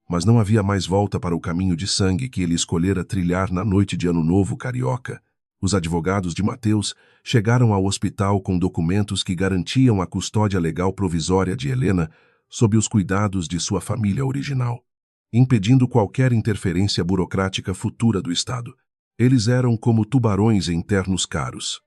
A: mas não havia mais volta para o caminho de sangue que ele escolhera trilhar na noite de Ano Novo carioca. Os advogados de Mateus chegaram ao hospital com documentos que garantiam a custódia legal provisória de Helena sob os cuidados de sua família original, impedindo qualquer interferência burocrática futura do Estado. Eles eram como tubarões em ternos caros,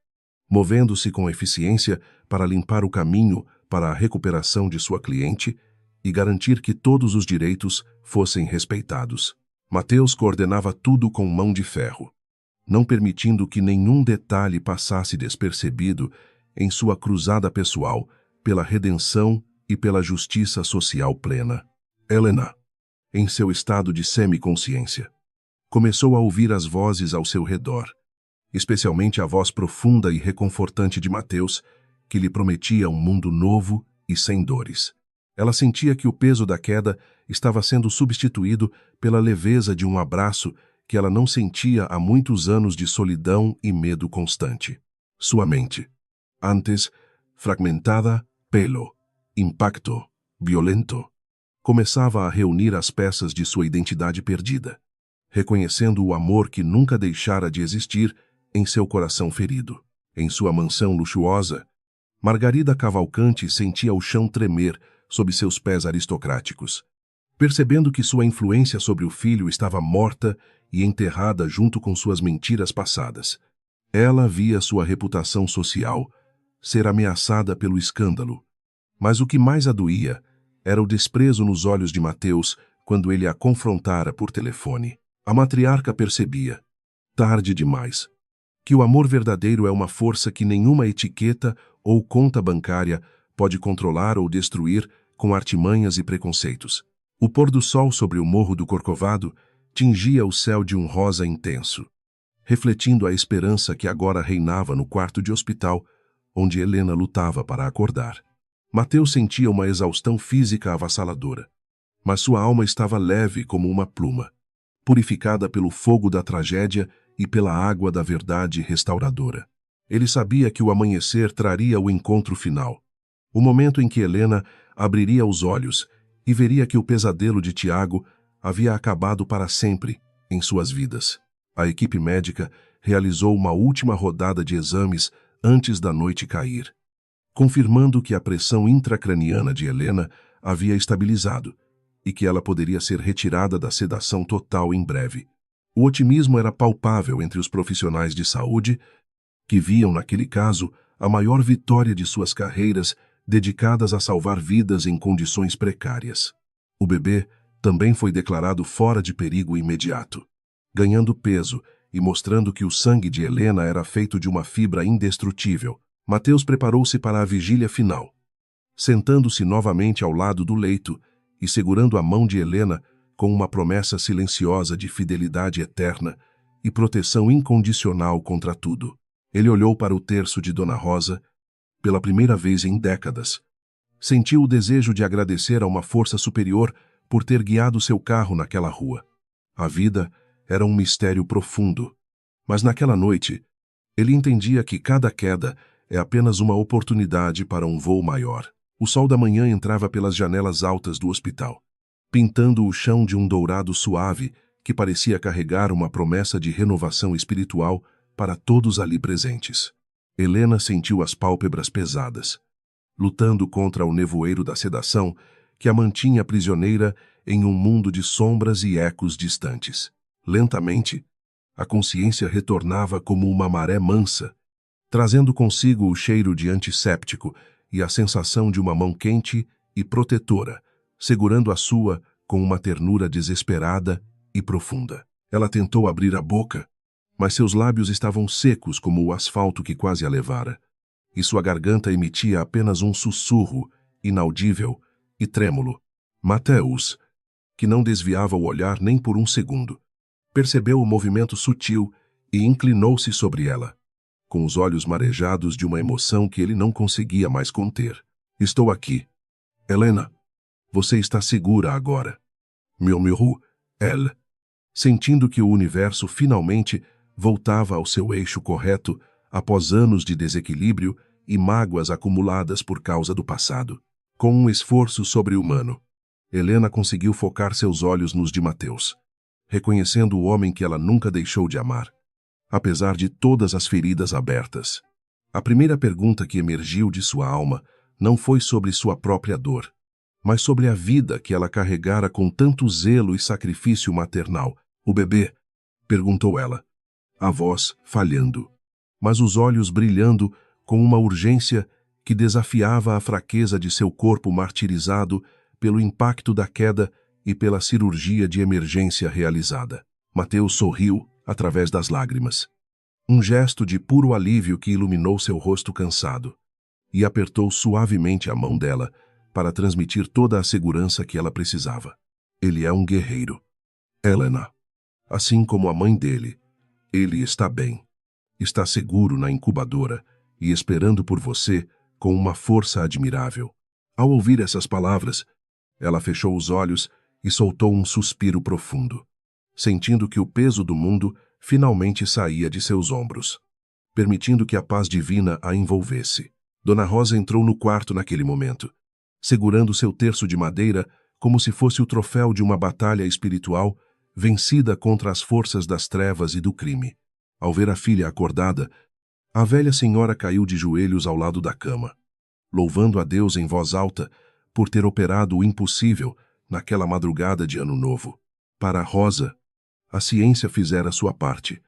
A: movendo-se com eficiência para limpar o caminho para a recuperação de sua cliente e garantir que todos os direitos fossem respeitados. Mateus coordenava tudo com mão de ferro, não permitindo que nenhum detalhe passasse despercebido em sua cruzada pessoal pela redenção e pela justiça social plena. Helena, em seu estado de semiconsciência, começou a ouvir as vozes ao seu redor, especialmente a voz profunda e reconfortante de Mateus, que lhe prometia um mundo novo e sem dores. Ela sentia que o peso da queda estava sendo substituído pela leveza de um abraço que ela não sentia há muitos anos de solidão e medo constante. Sua mente, antes fragmentada pelo impacto violento, começava a reunir as peças de sua identidade perdida, reconhecendo o amor que nunca deixara de existir em seu coração ferido. Em sua mansão luxuosa, Margarida Cavalcanti sentia o chão tremer sob seus pés aristocráticos, percebendo que sua influência sobre o filho estava morta e enterrada junto com suas mentiras passadas. Ela via sua reputação social ser ameaçada pelo escândalo, mas o que mais a doía era o desprezo nos olhos de Mateus quando ele a confrontara por telefone. A matriarca percebia, tarde demais, que o amor verdadeiro é uma força que nenhuma etiqueta ou conta bancária pode controlar ou destruir com artimanhas e preconceitos. O pôr do sol sobre o Morro do Corcovado tingia o céu de um rosa intenso, refletindo a esperança que agora reinava no quarto de hospital, onde Helena lutava para acordar. Mateus sentia uma exaustão física avassaladora, mas sua alma estava leve como uma pluma, purificada pelo fogo da tragédia e pela água da verdade restauradora. Ele sabia que o amanhecer traria o encontro final, o momento em que Helena abriria os olhos e veria que o pesadelo de Tiago havia acabado para sempre em suas vidas. A equipe médica realizou uma última rodada de exames antes da noite cair, confirmando que a pressão intracraniana de Helena havia estabilizado e que ela poderia ser retirada da sedação total em breve. O otimismo era palpável entre os profissionais de saúde, que viam naquele caso a maior vitória de suas carreiras dedicadas a salvar vidas em condições precárias. O bebê também foi declarado fora de perigo imediato, ganhando peso e mostrando que o sangue de Helena era feito de uma fibra indestrutível. Mateus preparou-se para a vigília final, sentando-se novamente ao lado do leito e segurando a mão de Helena com uma promessa silenciosa de fidelidade eterna e proteção incondicional contra tudo. Ele olhou para o terço de Dona Rosa, pela primeira vez em décadas. Sentiu o desejo de agradecer a uma força superior por ter guiado seu carro naquela rua. A vida era um mistério profundo, mas naquela noite, ele entendia que cada queda é apenas uma oportunidade para um voo maior. O sol da manhã entrava pelas janelas altas do hospital, pintando o chão de um dourado suave que parecia carregar uma promessa de renovação espiritual para todos ali presentes. Helena sentiu as pálpebras pesadas, lutando contra o nevoeiro da sedação que a mantinha prisioneira em um mundo de sombras e ecos distantes. Lentamente, a consciência retornava como uma maré mansa, trazendo consigo o cheiro de antisséptico e a sensação de uma mão quente e protetora, segurando a sua com uma ternura desesperada e profunda. Ela tentou abrir a boca, mas seus lábios estavam secos como o asfalto que quase a levara, e sua garganta emitia apenas um sussurro, inaudível e trêmulo. Mateus, que não desviava o olhar nem por um segundo, percebeu o movimento sutil e inclinou-se sobre ela, com os olhos marejados de uma emoção que ele não conseguia mais conter. Estou aqui. Helena, você está segura agora. Murmurou elle, sentindo que o universo finalmente voltava ao seu eixo correto após anos de desequilíbrio e mágoas acumuladas por causa do passado. Com um esforço sobre-humano, Helena conseguiu focar seus olhos nos de Mateus, reconhecendo o homem que ela nunca deixou de amar, apesar de todas as feridas abertas. A primeira pergunta que emergiu de sua alma não foi sobre sua própria dor, mas sobre a vida que ela carregara com tanto zelo e sacrifício maternal. O bebê? Perguntou ela, a voz falhando, mas os olhos brilhando com uma urgência que desafiava a fraqueza de seu corpo martirizado pelo impacto da queda e pela cirurgia de emergência realizada. Mateus sorriu através das lágrimas, um gesto de puro alívio que iluminou seu rosto cansado, e apertou suavemente a mão dela para transmitir toda a segurança que ela precisava. Ele é um guerreiro, Helena. Assim como a mãe dele, ele está bem. Está seguro na incubadora e esperando por você com uma força admirável. Ao ouvir essas palavras, ela fechou os olhos e soltou um suspiro profundo, sentindo que o peso do mundo finalmente saía de seus ombros, permitindo que a paz divina a envolvesse. Dona Rosa entrou no quarto naquele momento, segurando seu terço de madeira como se fosse o troféu de uma batalha espiritual vencida contra as forças das trevas e do crime. Ao ver a filha acordada, a velha senhora caiu de joelhos ao lado da cama, louvando a Deus em voz alta por ter operado o impossível naquela madrugada de Ano Novo. Para Rosa, a ciência fizera sua parte,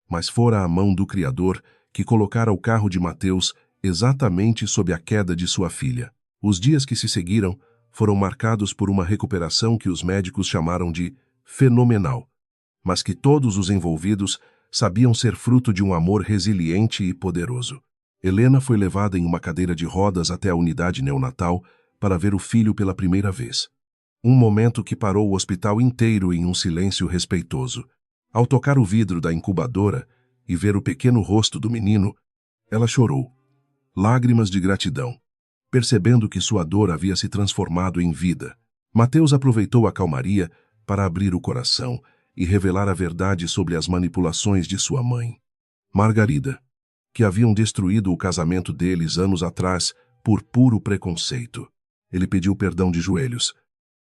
A: mas fora a mão do Criador que colocara o carro de Mateus exatamente sob a queda de sua filha. Os dias que se seguiram foram marcados por uma recuperação que os médicos chamaram de fenomenal, mas que todos os envolvidos sabiam ser fruto de um amor resiliente e poderoso. Helena foi levada em uma cadeira de rodas até a unidade neonatal para ver o filho pela primeira vez. Um momento que parou o hospital inteiro em um silêncio respeitoso. Ao tocar o vidro da incubadora e ver o pequeno rosto do menino, ela chorou, lágrimas de gratidão, percebendo que sua dor havia se transformado em vida. Mateus aproveitou a calmaria para abrir o coração e revelar a verdade sobre as manipulações de sua mãe, Margarida, que haviam destruído o casamento deles anos atrás por puro preconceito. Ele pediu perdão de joelhos,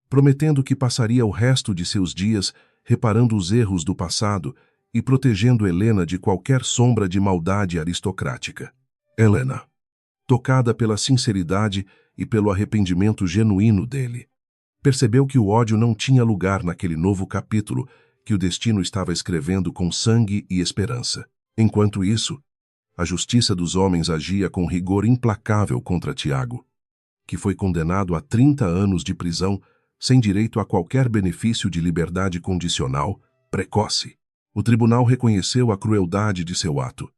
A: prometendo que passaria o resto de seus dias reparando os erros do passado e protegendo Helena de qualquer sombra de maldade aristocrática. Helena, tocada pela sinceridade e pelo arrependimento genuíno dele, percebeu que o ódio não tinha lugar naquele novo capítulo que o destino estava escrevendo com sangue e esperança. Enquanto isso, a justiça dos homens agia com rigor implacável contra Tiago, que foi condenado a 30 anos de prisão sem direito a qualquer benefício de liberdade condicional precoce. O tribunal reconheceu a crueldade de seu ato,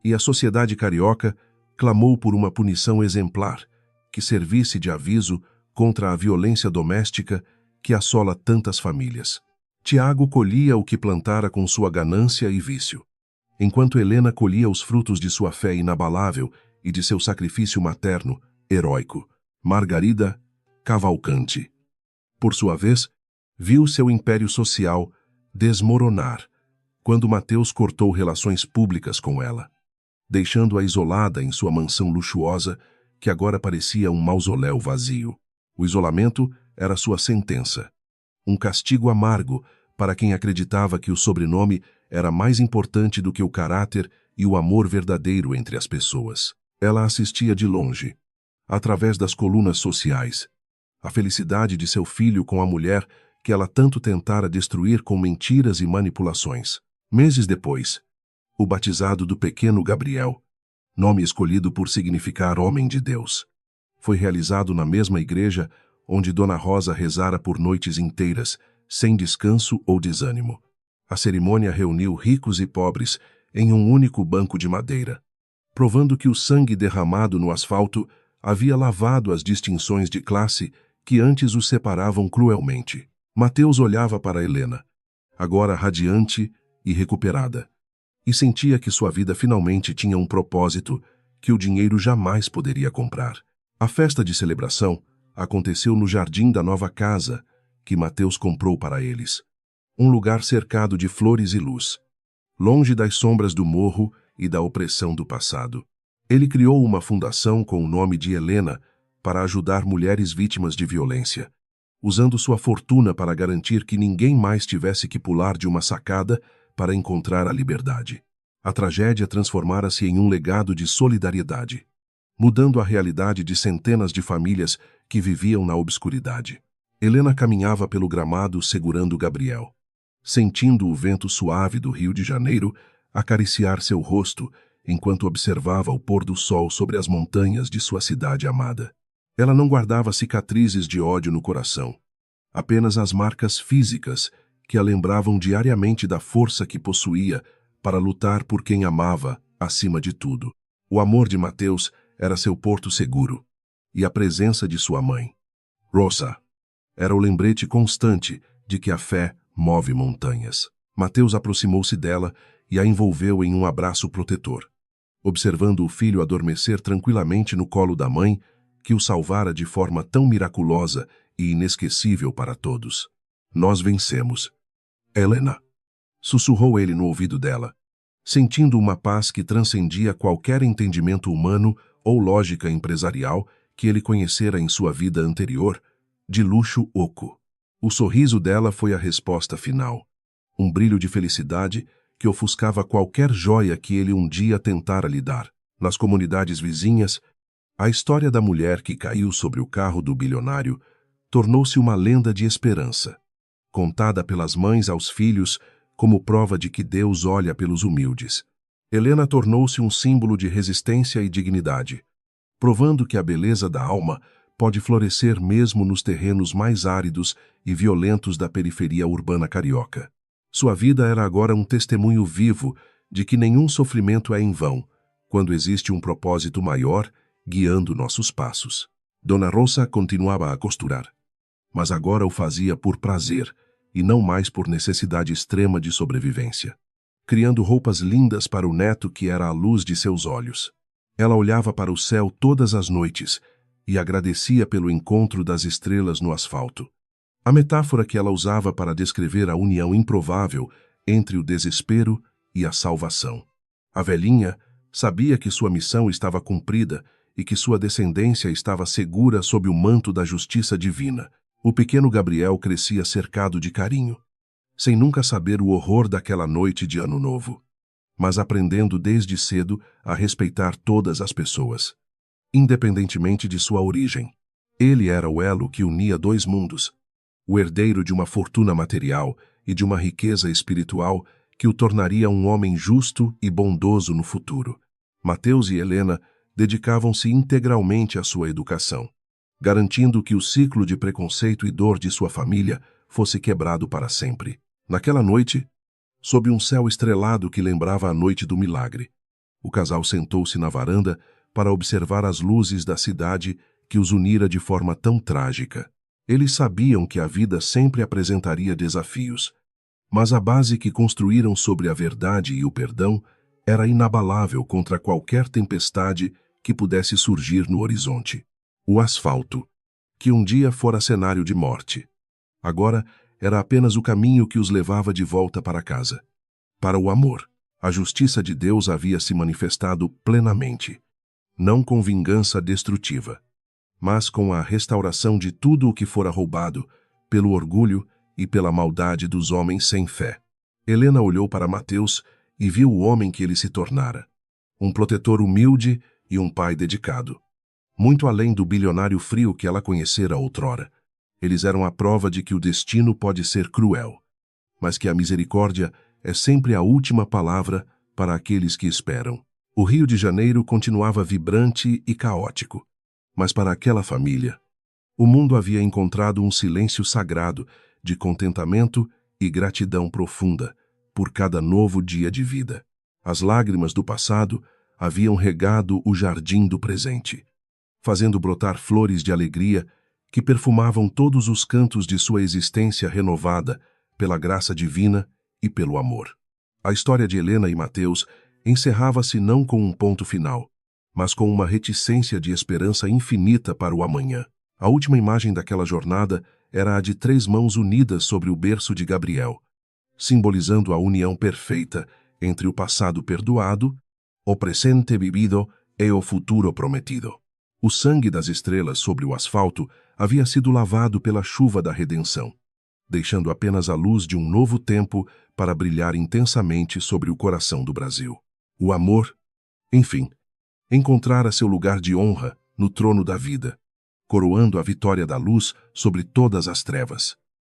A: e a sociedade carioca clamou por uma punição exemplar que servisse de aviso contra a violência doméstica que assola tantas famílias. Tiago colhia o que plantara com sua ganância e vício, enquanto Helena colhia os frutos de sua fé inabalável e de seu sacrifício materno, heróico. Margarida, Cavalcante, por sua vez, viu seu império social desmoronar quando Mateus cortou relações públicas com ela, deixando-a isolada em sua mansão luxuosa, que agora parecia um mausoléu vazio. O isolamento era sua sentença, um castigo amargo para quem acreditava que o sobrenome era mais importante do que o caráter e o amor verdadeiro entre as pessoas. Ela assistia de longe, através das colunas sociais, a felicidade de seu filho com a mulher que ela tanto tentara destruir com mentiras e manipulações. Meses depois, o batizado do pequeno Gabriel, nome escolhido por significar homem de Deus, foi realizado na mesma igreja onde Dona Rosa rezara por noites inteiras, sem descanso ou desânimo. A cerimônia reuniu ricos e pobres em um único banco de madeira, provando que o sangue derramado no asfalto havia lavado as distinções de classe que antes os separavam cruelmente. Mateus olhava para Helena, agora radiante e recuperada, e sentia que sua vida finalmente tinha um propósito que o dinheiro jamais poderia comprar. A festa de celebração aconteceu no jardim da nova casa que Mateus comprou para eles, um lugar cercado de flores e luz, longe das sombras do morro e da opressão do passado. Ele criou uma fundação com o nome de Helena para ajudar mulheres vítimas de violência, usando sua fortuna para garantir que ninguém mais tivesse que pular de uma sacada para encontrar a liberdade. A tragédia transformara-se em um legado de solidariedade, mudando a realidade de centenas de famílias que viviam na obscuridade. Helena caminhava pelo gramado segurando Gabriel, sentindo o vento suave do Rio de Janeiro acariciar seu rosto enquanto observava o pôr do sol sobre as montanhas de sua cidade amada. Ela não guardava cicatrizes de ódio no coração, apenas as marcas físicas que a lembravam diariamente da força que possuía para lutar por quem amava acima de tudo. O amor de Mateus era seu porto seguro, e a presença de sua mãe, Rosa, era o lembrete constante de que a fé move montanhas. Mateus aproximou-se dela e a envolveu em um abraço protetor, observando o filho adormecer tranquilamente no colo da mãe, que o salvara de forma tão miraculosa e inesquecível para todos. Nós vencemos, Helena, sussurrou ele no ouvido dela, sentindo uma paz que transcendia qualquer entendimento humano ou lógica empresarial que ele conhecera em sua vida anterior, de luxo oco. O sorriso dela foi a resposta final, um brilho de felicidade que ofuscava qualquer joia que ele um dia tentara lhe dar. Nas comunidades vizinhas, a história da mulher que caiu sobre o carro do bilionário tornou-se uma lenda de esperança, contada pelas mães aos filhos como prova de que Deus olha pelos humildes. Helena tornou-se um símbolo de resistência e dignidade, provando que a beleza da alma pode florescer mesmo nos terrenos mais áridos e violentos da periferia urbana carioca. Sua vida era agora um testemunho vivo de que nenhum sofrimento é em vão, quando existe um propósito maior guiando nossos passos. Dona Rosa continuava a costurar, mas agora o fazia por prazer e não mais por necessidade extrema de sobrevivência, criando roupas lindas para o neto que era a luz de seus olhos. Ela olhava para o céu todas as noites e agradecia pelo encontro das estrelas no asfalto. A metáfora que ela usava para descrever a união improvável entre o desespero e a salvação. A velhinha sabia que sua missão estava cumprida e que sua descendência estava segura sob o manto da justiça divina. O pequeno Gabriel crescia cercado de carinho, sem nunca saber o horror daquela noite de Ano Novo, mas aprendendo desde cedo a respeitar todas as pessoas, independentemente de sua origem. Ele era o elo que unia dois mundos, o herdeiro de uma fortuna material e de uma riqueza espiritual que o tornaria um homem justo e bondoso no futuro. Mateus e Helena dedicavam-se integralmente à sua educação, garantindo que o ciclo de preconceito e dor de sua família fosse quebrado para sempre. Naquela noite, sob um céu estrelado que lembrava a noite do milagre, o casal sentou-se na varanda para observar as luzes da cidade que os unira de forma tão trágica. Eles sabiam que a vida sempre apresentaria desafios, Mas a base que construíram sobre a verdade e o perdão era inabalável contra qualquer tempestade que pudesse surgir no horizonte. O asfalto, que um dia fora cenário de morte, agora era apenas o caminho que os levava de volta para casa. Para o amor, a justiça de Deus havia se manifestado plenamente, não com vingança destrutiva, mas com a restauração de tudo o que fora roubado pelo orgulho e pela maldade dos homens sem fé. Helena olhou para Mateus e viu o homem que ele se tornara, um protetor humilde e um pai dedicado. Muito além do bilionário frio que ela conhecera outrora. Eles eram a prova de que o destino pode ser cruel, mas que a misericórdia é sempre a última palavra para aqueles que esperam. O Rio de Janeiro continuava vibrante e caótico, mas para aquela família, o mundo havia encontrado um silêncio sagrado de contentamento e gratidão profunda por cada novo dia de vida. As lágrimas do passado haviam regado o jardim do presente, fazendo brotar flores de alegria que perfumavam todos os cantos de sua existência renovada pela graça divina e pelo amor. A história de Helena e Mateus encerrava-se não com um ponto final, mas com uma reticência de esperança infinita para o amanhã. A última imagem daquela jornada era a de 3 mãos unidas sobre o berço de Gabriel, simbolizando a união perfeita entre o passado perdoado, o presente vivido e o futuro prometido. O sangue das estrelas sobre o asfalto havia sido lavado pela chuva da redenção, deixando apenas a luz de um novo tempo para brilhar intensamente sobre o coração do Brasil. O amor, enfim, encontrara seu lugar de honra no trono da vida, coroando a vitória da luz sobre todas as trevas.